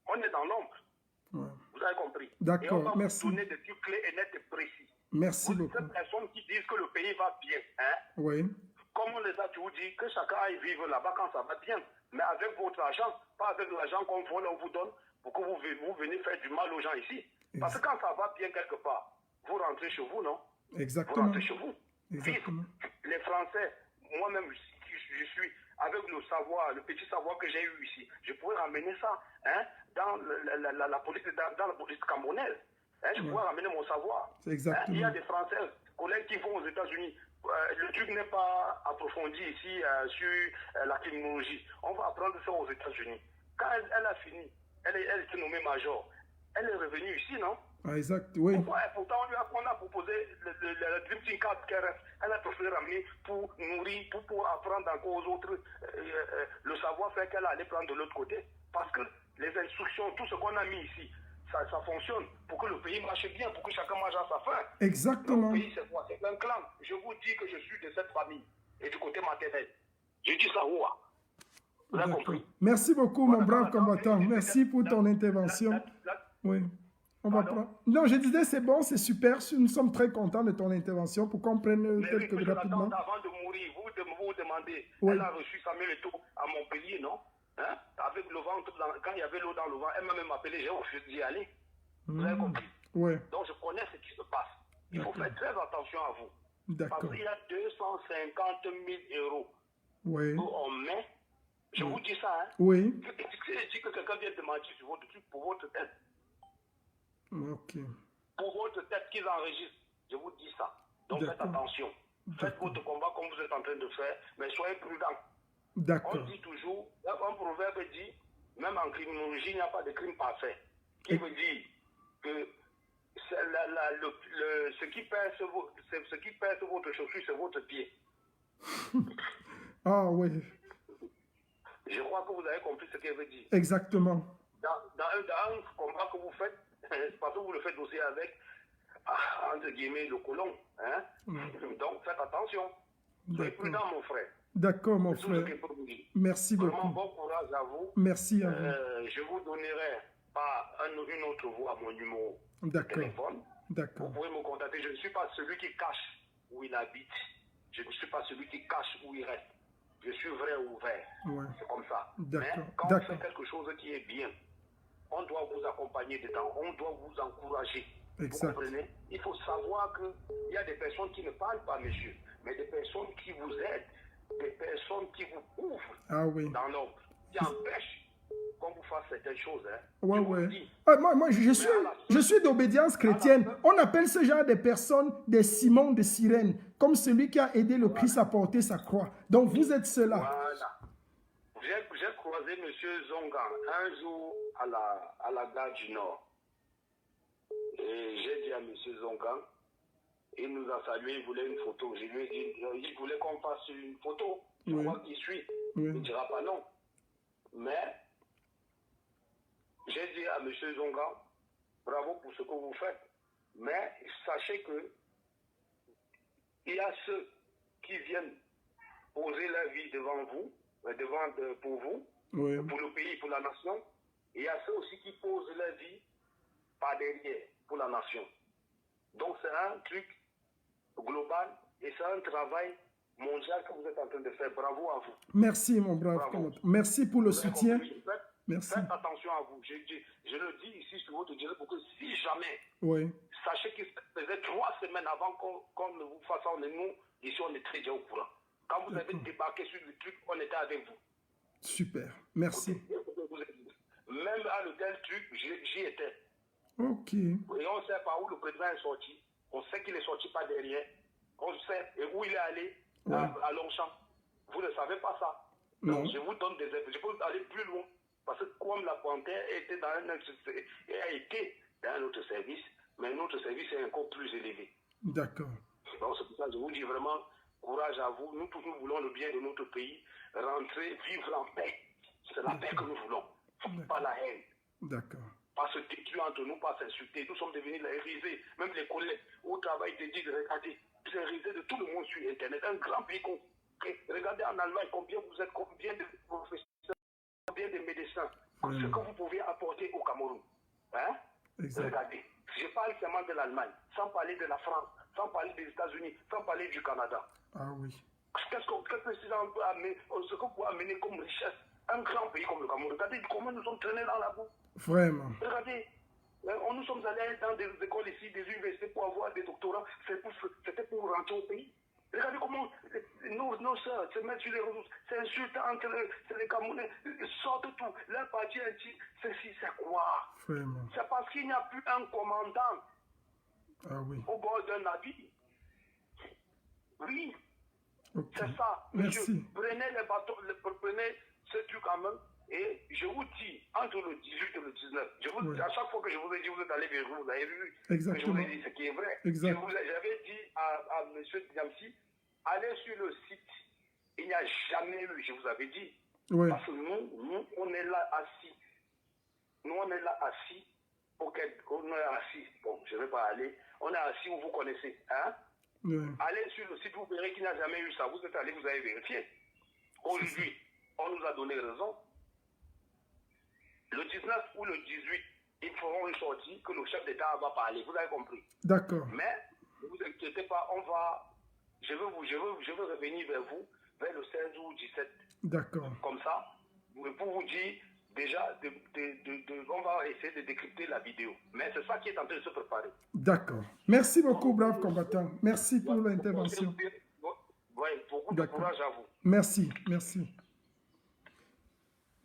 On est dans l'ombre. Ouais. Vous avez compris. D'accord, et on va merci. vous donner des trucs clés et nets et précis. Merci beaucoup. Ces personnes qui disent que le pays va bien, hein? Oui. Comme on les a toujours dit, que chacun aille vivre là-bas quand ça va bien. Mais avec votre argent, pas avec l'argent qu'on vole, on vous donne pour que vous venez faire du mal aux gens ici. Parce que quand ça va bien quelque part, vous rentrez chez vous, non? Exactement. Vous rentrez chez vous. Exactement. Les Français, moi-même, je suis avec le savoir, le petit savoir que j'ai eu ici, je pourrais ramener ça dans la politique camerounaise. Hein, je pourrais ramener mon savoir. Exactement. Il y a des Français, collègues qui vont aux États-Unis. Le truc n'est pas approfondi ici sur la criminologie. On va apprendre ça aux États-Unis. Quand elle a fini, elle était nommée major. Elle est revenue ici, non? Ah, exact, oui. Pourtant, on a proposé le Dream Team 4 elle a préféré ramener pour nourrir, pour apprendre encore aux autres le savoir-faire qu'elle allait prendre de l'autre côté. Parce que les instructions, tout ce qu'on a mis ici, ça fonctionne pour que le pays marche bien, pour que chacun mange à sa faim. Exactement. Le pays, c'est quoi? C'est un clan. Je vous dis que je suis de cette famille et du côté maternel. Je dis ça où? Vous avez compris? Merci beaucoup, mon brave combattant. Merci pour ton intervention. Oui. On va prendre... Non, je disais, c'est bon, c'est super. Nous sommes très contents de ton intervention pour qu'on prenne quelques rapidement. Avant de mourir, vous demandez, oui. Elle a reçu Samuel Eto'o à Montpellier, non? Hein? Avec le ventre, quand il y avait l'eau dans le ventre, elle m'a même appelé, j'ai refusé d'y aller. Vous avez compris? Oui. Donc je connais ce qui se passe. Il faut faire très attention à vous. D'accord. Parce qu'il y a 250 000 euros. Oui. On met, je vous dis ça, hein? Oui. Je dis que quelqu'un vient de mentir sur votre truc pour votre tête. Ok. Pour votre tête qu'ils enregistrent, je vous dis ça. Donc faites attention. Faites votre combat comme vous êtes en train de faire, mais soyez prudents. D'accord. On dit toujours, un proverbe dit, même en criminologie, il n'y a pas de crime parfait. Qui veut dire que ce qui pèse votre chaussure, c'est votre pied. Ah oui. Je crois que vous avez compris ce qu'elle veut dire. Exactement. Dans un combat que vous faites, parce que vous le faites aussi avec, entre guillemets, le colon. Hein? Donc faites attention. Soyez prudent, mon frère. D'accord, mon frère. Merci beaucoup. Vraiment bon courage à vous. Merci à vous. Je vous donnerai par une autre voie à mon numéro de téléphone. D'accord. Vous pouvez me contacter. Je ne suis pas celui qui cache où il habite. Je ne suis pas celui qui cache où il reste. Je suis vrai ou ouvert. Ouais. C'est comme ça. D'accord. Mais quand on fait quelque chose qui est bien, on doit vous accompagner dedans. On doit vous encourager. Exact. Vous comprenez? Il faut savoir qu'il y a des personnes qui ne parlent pas, monsieur, mais des personnes qui vous aident, des personnes qui vous ouvrent dans l'ombre, qui empêchent qu'on vous fasse certaines choses. Hein. Ouais. Moi, je suis d'obédience chrétienne. On appelle ce genre de personnes des Simons de Cyrène, comme celui qui a aidé le Christ à porter sa croix. Donc, vous êtes ceux-là. Voilà. J'ai croisé M. Zongan un jour à la gare du Nord. Et j'ai dit à M. Zongan, il nous a salué, il voulait une photo. Je lui ai dit, il voulait qu'on fasse une photo. Je crois qu'il suit. Il ne dira pas non. Mais, j'ai dit à M. Zongan, bravo pour ce que vous faites. Mais, sachez que il y a ceux qui viennent poser leur vie devant vous, pour vous, pour le pays, pour la nation. Et il y a ceux aussi qui posent leur vie par derrière pour la nation. Donc c'est un truc global et c'est un travail mondial que vous êtes en train de faire. Bravo à vous. Merci mon brave. Merci pour le soutien. Merci. Faites attention à vous. Je le dis ici sur votre direct pour que si jamais, sachez que ça faisait 3 semaines avant qu'on ne vous fasse ça, nous, ici on est très bien au courant. Quand vous avez débarqué sur le truc, on était avec vous. Super, merci. Même à l'hôtel truc, j'y étais. Ok. Et on sait par où le président est sorti. On sait qu'il est sorti par derrière. On sait et où il est allé à Longchamp. Vous ne savez pas ça. Donc, je vous donne des infos. Je peux aller plus loin. Parce que comme la Panthère était dans un autre service, mais notre service est encore plus élevé. D'accord. Donc c'est pour ça que je vous dis vraiment, courage à vous. Nous tous, nous voulons le bien de notre pays. Rentrer, vivre en paix. C'est la paix que nous voulons. Pas la haine. D'accord. Pas se détruire entre nous, pas s'insulter. Nous sommes devenus les risés. Même les collègues au travail te disent, regardez, c'est risé de tout le monde sur Internet. Un grand pays. Regardez en Allemagne combien vous êtes, combien de professeurs, combien de médecins. Ce que vous pouvez apporter au Cameroun. Hein? Regardez. Je parle seulement de l'Allemagne, sans parler de la France, sans parler des États-Unis, sans parler du Canada. Ah oui. Qu'est-ce que vous pouvez amener comme richesse un grand pays comme le Cameroun? Regardez comment nous sommes traînés dans la boue. Vraiment. Regardez, nous sommes allés dans des écoles ici, des universités pour avoir des doctorats. C'était pour rentrer au pays. Regardez comment nos soeurs se mettent sur les ressources. C'est insultant entre les Camerounais. Ils sortent tout. Leur parti entier, c'est quoi? Vraiment. C'est parce qu'il n'y a plus un commandant au bord d'un navire. Oui. Okay. C'est ça. Monsieur, prenez les bateaux, prenez ce truc en main. Et je vous dis, entre le 18 et le 19, à chaque fois que je vous ai dit, vous êtes allé vers vous, vous avez vu. Exactement. Que je vous ai dit ce qui est vrai. J'avais dit à M. Diamsi, allez sur le site. Il n'y a jamais eu, je vous avais dit. Parce que nous, on est là assis. Nous, on est là assis. On est assis. Bon, je ne vais pas aller. On est assis où vous connaissez. Hein? Allez sur le site, vous verrez qu'il n'y a jamais eu ça. Vous êtes allé, vous avez vérifié. Aujourd'hui, on nous a donné raison. Le 19 ou le 18, ils feront une sortie que le chef d'État va parler. Vous avez compris? D'accord. Mais ne vous inquiétez pas, je veux revenir vers vous vers le 16 ou 17. D'accord. Comme ça, pour vous dire déjà, on va essayer de décrypter la vidéo. Mais c'est ça qui est en train de se préparer. D'accord. Merci beaucoup, brave combattant. Merci pour l'intervention. Beaucoup de courage à vous. Merci.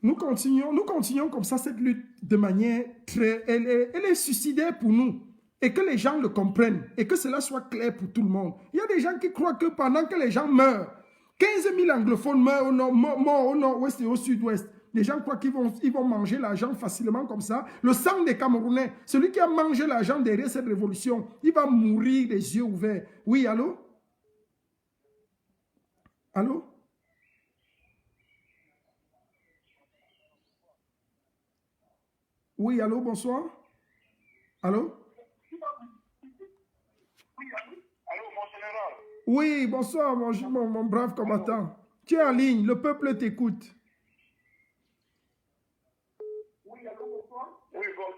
Nous continuons comme ça cette lutte de manière très... Elle est suicidaire pour nous. Et que les gens le comprennent. Et que cela soit clair pour tout le monde. Il y a des gens qui croient que pendant que les gens meurent, 15 000 anglophones meurent au nord-ouest et au sud-ouest. Les gens croient qu'ils vont manger l'argent facilement comme ça. Le sang des Camerounais, celui qui a mangé l'argent derrière cette révolution, il va mourir les yeux ouverts. Oui, allô? Allô? Oui, allô, bonsoir. Allô? Allô, mon général. Oui, bonsoir, mon brave combattant. Tu es en ligne, le peuple t'écoute. Oui, allô, bonsoir. Oui, bon,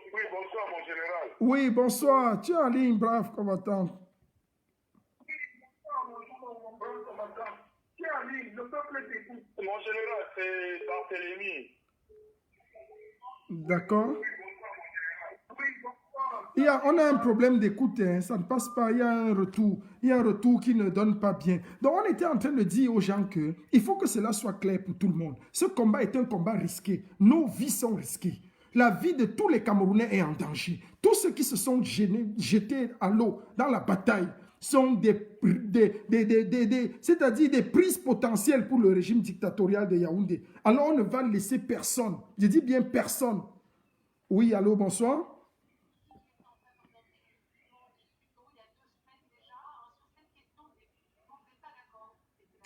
Oui, bonsoir. Tu es en ligne, brave combattant. Mon général, c'est Barthélemy. D'accord. On a un problème d'écoute, hein, ça ne passe pas, il y a un retour. Il y a un retour qui ne donne pas bien. Donc on était en train de dire aux gens que il faut que cela soit clair pour tout le monde. Ce combat est un combat risqué. Nos vies sont risquées. La vie de tous les Camerounais est en danger. Tous ceux qui se sont jetés à l'eau dans la bataille sont c'est-à-dire des prises potentielles pour le régime dictatorial de Yaoundé. Alors on ne va laisser personne. Je dis bien personne. Oui, allô, bonsoir.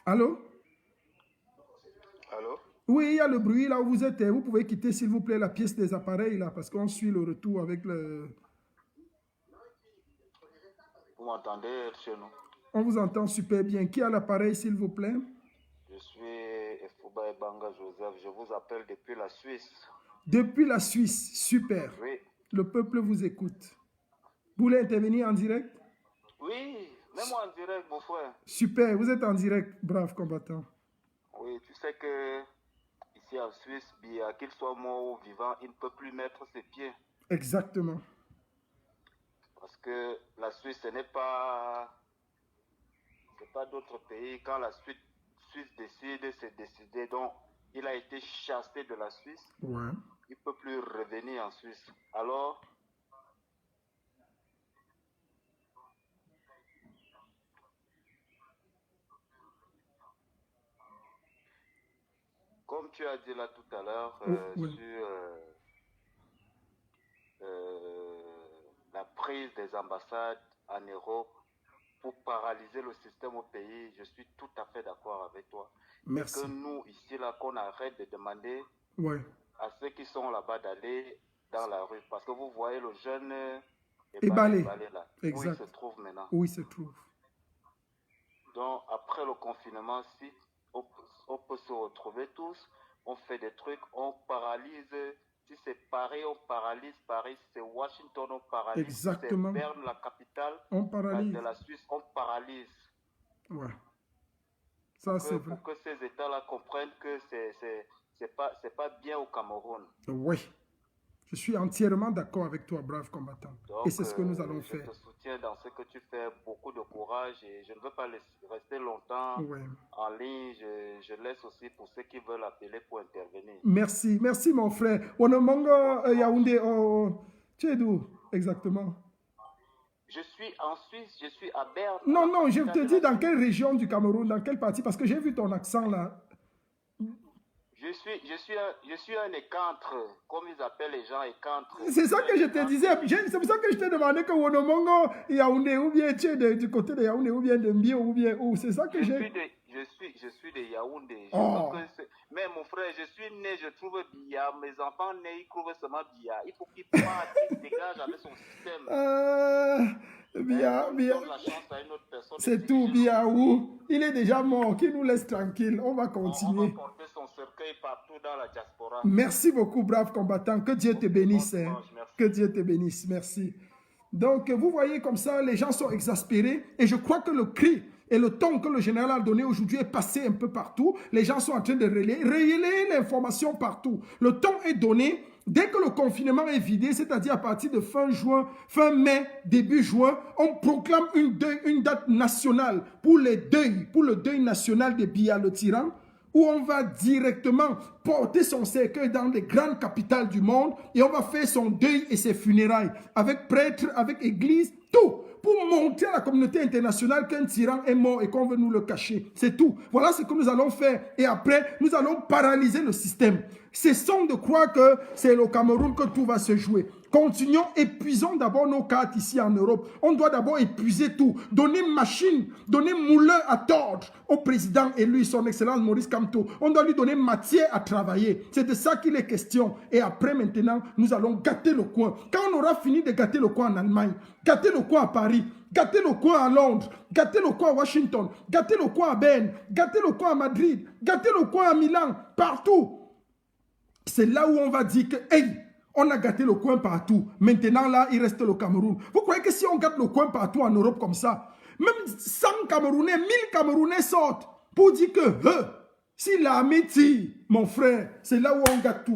Allô? Allô? Oui, il y a le bruit là où vous êtes. Vous pouvez quitter, s'il vous plaît, la pièce des appareils là, parce qu'on suit le retour avec le... Vous m'entendez chez nous? On vous entend super bien. Qui a l'appareil, s'il vous plaît? Je suis Efouba Ebanga Joseph. Je vous appelle depuis la Suisse. Depuis la Suisse. Super. Oui. Le peuple vous écoute. Vous voulez intervenir en direct? Oui, même moi en direct, mon frère. Super, vous êtes en direct, brave combattant. Oui, tu sais que ici en Suisse, bien qu'il soit mort ou vivant, il ne peut plus mettre ses pieds. Exactement. Parce que la Suisse, ce n'est pas d'autres pays. Quand la Suisse décide, c'est décidé. Donc, il a été chassé de la Suisse. Ouais. Il ne peut plus revenir en Suisse. Alors, comme tu as dit là tout à l'heure oui. sur la prise des ambassades en Europe pour paralyser le système au pays, je suis tout à fait d'accord avec toi. Merci. Et que nous, ici, là, qu'on arrête de demander ouais. à ceux qui sont là-bas d'aller dans la rue. Parce que vous voyez le jeune Ebalé là, exact. où il se trouve maintenant. Où il se trouve. Donc, après le confinement, si on peut se retrouver tous, on fait des trucs, on paralyse. Si c'est Paris, on paralyse Paris. Si c'est Washington, on paralyse. Exactement. Si c'est Berne, la capitale on paralyse. De la Suisse, on paralyse. Ouais. Ça, c'est vrai. Pour que ces États-là comprennent que c'est pas bien au Cameroun. Oui. Je suis entièrement d'accord avec toi, brave combattant. Donc, et c'est ce que nous allons faire. Je te soutiens dans ce que tu fais, beaucoup de courage et je ne veux pas rester longtemps en ligne. Je laisse aussi pour ceux qui veulent appeler pour intervenir. Merci, merci mon frère. Onomongo Yaoundé, tu es d'où exactement? Je suis en Suisse, je suis à Berne. Non, je te dis dans quelle région du Cameroun, dans quelle partie, parce que j'ai vu ton accent là. Je suis un écantre, comme ils appellent les gens écantres. C'est ça que je te disais. C'est pour ça que je t'ai demandé que Wonomongo, Yaoundé, ou bien tu es du côté de Yaoundé, ou bien de Mbio, ou bien où. C'est ça que j'ai. Je suis de Yaoundé. Oh. Mais mon frère, je suis né, je trouve Bia. Mes enfants nés, ils trouvent seulement Bia. Il faut qu'ils partent, qu'ils dégagent avec son système. Bia. C'est tout, Bia. Où il est déjà mort. Qu'il nous laisse tranquille. On va continuer. On va porter son cercueil partout dans la diaspora. Merci beaucoup, brave combattant. Que Dieu te bénisse. Hein. Que Dieu te bénisse. Merci. Donc, vous voyez comme ça, les gens sont exaspérés. Et je crois que le cri et le ton que le général a donné aujourd'hui est passé un peu partout. Les gens sont en train de relayer l'information partout. Le ton est donné. Dès que le confinement est vidé, c'est-à-dire à partir de fin mai, début juin, on proclame une date nationale pour le deuil national de Biya le tyran, où on va directement porter son cercueil dans les grandes capitales du monde et on va faire son deuil et ses funérailles avec prêtres, avec église, tout, pour montrer à la communauté internationale qu'un tyran est mort et qu'on veut nous le cacher. C'est tout. Voilà ce que nous allons faire. Et après, nous allons paralyser le système. Cessons de croire que c'est au Cameroun que tout va se jouer. Continuons, épuisons d'abord nos cartes ici en Europe. On doit d'abord épuiser tout. Donner machine, donner moulin à tordre au président élu, son excellence Maurice Kamto. On doit lui donner matière à travailler. C'est de ça qu'il est question. Et après, maintenant, nous allons gâter le coin. Quand on aura fini de gâter le coin en Allemagne, gâter le coin à Paris, gâter le coin à Londres, gâter le coin à Washington, gâter le coin à Berne, gâter le coin à Madrid, gâter le coin à Milan, partout. C'est là où on va dire que, hey, On a gâté le coin partout. Maintenant, là, il reste le Cameroun. Vous croyez que si on gâte le coin partout en Europe comme ça, même 100 Camerounais, 1000 Camerounais sortent pour dire que si l'armée tire, mon frère, c'est là où on gâte tout.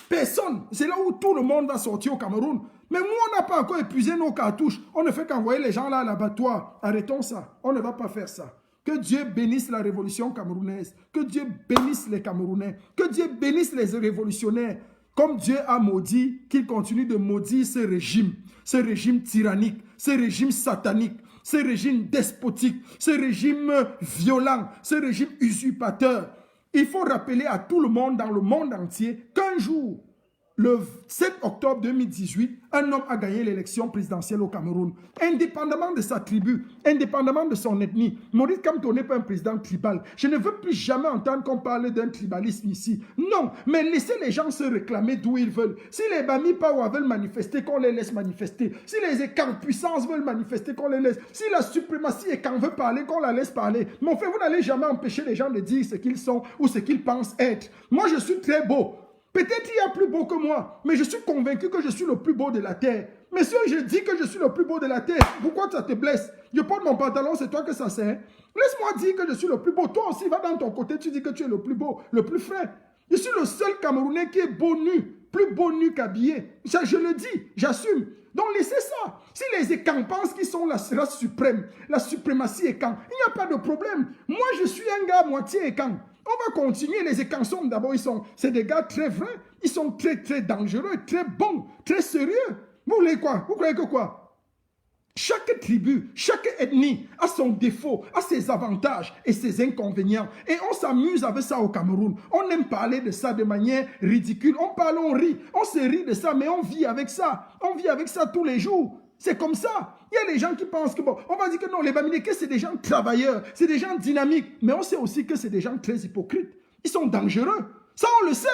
Personne. C'est là où tout le monde va sortir au Cameroun. Mais nous, on n'a pas encore épuisé nos cartouches. On ne fait qu'envoyer les gens là à l'abattoir. Arrêtons ça. On ne va pas faire ça. Que Dieu bénisse la révolution camerounaise. Que Dieu bénisse les Camerounais. Que Dieu bénisse les révolutionnaires. Comme Dieu a maudit, qu'il continue de maudire ce régime tyrannique, ce régime satanique, ce régime despotique, ce régime violent, ce régime usurpateur. Il faut rappeler à tout le monde dans le monde entier qu'un jour, le 7 octobre 2018, un homme a gagné l'élection présidentielle au Cameroun, indépendamment de sa tribu, indépendamment de son ethnie. Maurice Kamto n'est pas un président tribal. Je ne veux plus jamais entendre qu'on parle d'un tribalisme ici. Non, mais laissez les gens se réclamer d'où ils veulent. Si les Bami Pawa veulent manifester, qu'on les laisse manifester. Si les écarts puissance veulent manifester, qu'on les laisse. Si la suprématie écarts veut parler, qu'on la laisse parler. Mais en fait, vous n'allez jamais empêcher les gens de dire ce qu'ils sont ou ce qu'ils pensent être. Moi, je suis très beau. Peut-être il y a plus beau que moi, mais je suis convaincu que je suis le plus beau de la terre. Mais si je dis que je suis le plus beau de la terre, pourquoi ça te blesse? Je porte mon pantalon, c'est toi que ça sert. Laisse-moi dire que je suis le plus beau. Toi aussi, va dans ton côté, tu dis que tu es le plus beau, le plus frais. Je suis le seul Camerounais qui est beau nu, plus beau nu qu'habillé. Je le dis, j'assume. Donc laissez ça. Si les Ekans pensent qu'ils sont la race suprême, la suprématie Ekan, il n'y a pas de problème. Moi, je suis un gars moitié Ekan. On va continuer. Les Ekans d'abord, c'est des gars très vrais. Ils sont très, très dangereux, très bons, très sérieux. Vous voulez quoi? Vous croyez que quoi? Chaque tribu, chaque ethnie a son défaut, a ses avantages et ses inconvénients. Et on s'amuse avec ça au Cameroun. On aime parler de ça de manière ridicule. On parle, on rit. On se rit de ça, mais on vit avec ça. On vit avec ça tous les jours. C'est comme ça. Il y a des gens qui pensent que, bon, on va dire que non, les Bamileke, c'est des gens travailleurs, c'est des gens dynamiques. Mais on sait aussi que c'est des gens très hypocrites. Ils sont dangereux. Ça, on le sait.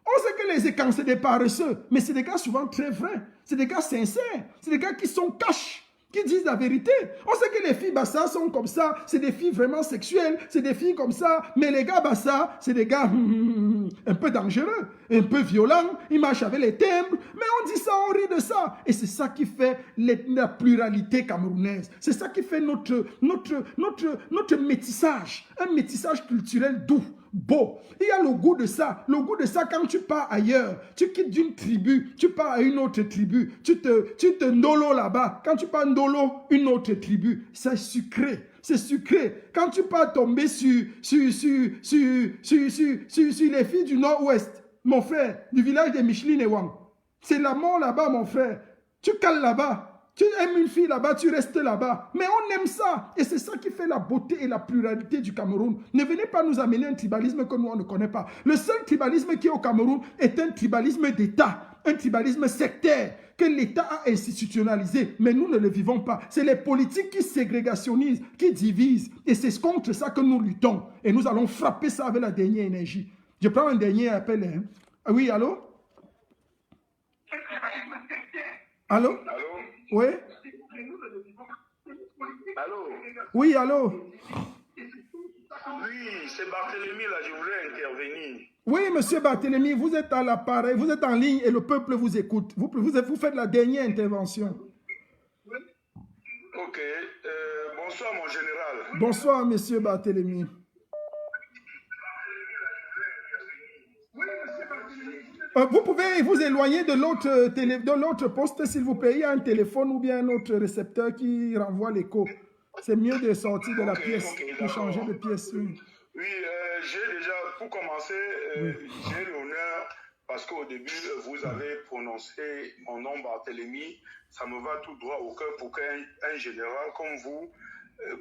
On sait que les Ekans, c'est des paresseux, mais c'est des gars souvent très vrais. C'est des gars sincères. C'est des gars qui sont cash, qui disent la vérité. On sait que les filles Bassa sont comme ça. C'est des filles vraiment sexuelles. C'est des filles comme ça. Mais les gars Bassa, c'est des gars un peu dangereux, un peu violents. Ils marchent avec les timbres. Mais on dit ça, on rit de ça. Et c'est ça qui fait la pluralité camerounaise. C'est ça qui fait notre métissage. Un métissage culturel doux. Beau. Il y a le goût de ça. Le goût de ça quand tu pars ailleurs. Tu quittes d'une tribu, tu pars à une autre tribu. Tu te ndolo là-bas. Quand tu pars ndolo, une autre tribu. C'est sucré. C'est sucré. Quand tu pars tomber sur les filles du nord-ouest, mon frère, du village de Micheline et Wang. C'est la mort là-bas, mon frère. Tu cales là-bas. Tu aimes une fille là-bas, tu restes là-bas. Mais on aime ça. Et c'est ça qui fait la beauté et la pluralité du Cameroun. Ne venez pas nous amener un tribalisme que nous, on ne connaît pas. Le seul tribalisme qui est au Cameroun est un tribalisme d'État. Un tribalisme sectaire que l'État a institutionnalisé. Mais nous ne le vivons pas. C'est les politiques qui ségrégationnisent, qui divisent. Et c'est contre ça que nous luttons. Et nous allons frapper ça avec la dernière énergie. Je prends un dernier appel. Hein. Ah oui, allô? Allô? Allô? Oui? Allô? Oui, allô? Oui, c'est Barthélemy, là, je voulais intervenir. Oui, monsieur Barthélemy, vous êtes à l'appareil, vous êtes en ligne et le peuple vous écoute. Vous faites la dernière intervention. Ok, bonsoir mon général. Bonsoir, monsieur Barthélemy. Vous pouvez vous éloigner de l'autre poste, s'il vous plaît. Il y a un téléphone ou bien un autre récepteur qui renvoie l'écho. C'est mieux de sortir de la pièce, de changer de pièce. Oui, J'ai déjà, pour commencer, j'ai l'honneur, parce qu'au début, vous avez prononcé mon nom Barthélemy. Ça me va tout droit au cœur pour qu'un général comme vous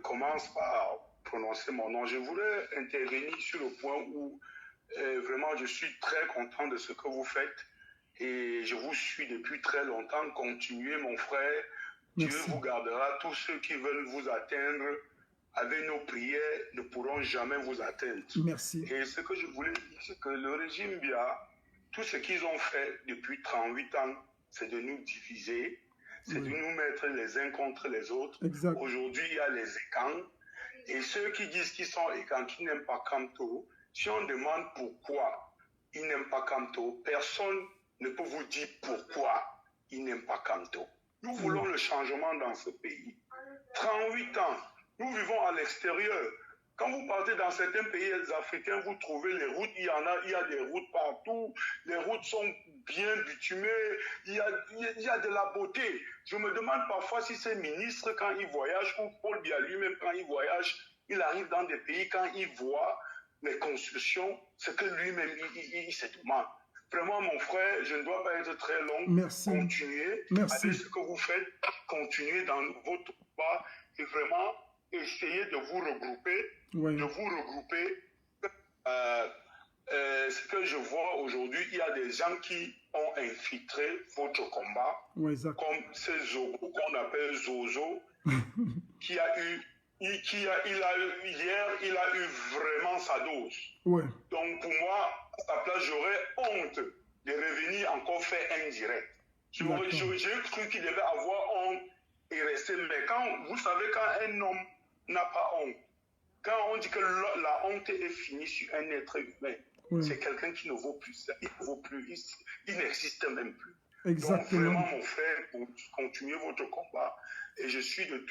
commence par prononcer mon nom. Je voulais intervenir sur le point où vraiment, je suis très content de ce que vous faites et je vous suis depuis très longtemps. Continuez, mon frère. Merci. Dieu vous gardera. Tous ceux qui veulent vous atteindre avec nos prières ne pourront jamais vous atteindre. Merci. Et ce que je voulais dire, c'est que le régime Biya, tout ce qu'ils ont fait depuis 38 ans, c'est de nous diviser, c'est de nous mettre les uns contre les autres. Exact. Aujourd'hui, il y a les Ekans. Et ceux qui disent qu'ils sont Ekans, qui n'aiment pas Kamto, si on demande pourquoi ils n'aiment pas Kamto, personne ne peut vous dire pourquoi il n'aime pas Kanto. Nous voulons le changement dans ce pays. 38 ans, nous vivons à l'extérieur. Quand vous partez dans certains pays africains, vous trouvez les routes, il y a des routes partout, les routes sont bien bitumées, il y a de la beauté. Je me demande parfois si ces ministres, quand ils voyagent, ou Paul Biya lui-même, quand il voyage, il arrive dans des pays, quand il voit les constructions, c'est que lui-même, il se demande. Vraiment, mon frère, je ne dois pas être très long. Merci. Continuez avec ce que vous faites, continuez dans votre pas et vraiment essayez de vous regrouper. Oui. De vous regrouper. Ce que je vois aujourd'hui, il y a des gens qui ont infiltré votre combat, oui, comme ces Zogo qu'on appelle Zozo, hier, il a eu vraiment sa dose. Oui. Donc pour moi, à sa place, j'aurais honte de revenir encore faire un direct. J'ai cru qu'il devait avoir honte et rester. Mais quand, vous savez, quand un homme n'a pas honte, quand on dit que la honte est finie sur un être humain, oui, c'est quelqu'un qui ne vaut plus, il ne vaut plus, il n'existe même plus. Exactement. Donc vraiment, mon frère, continuez votre combat. Et je suis de tout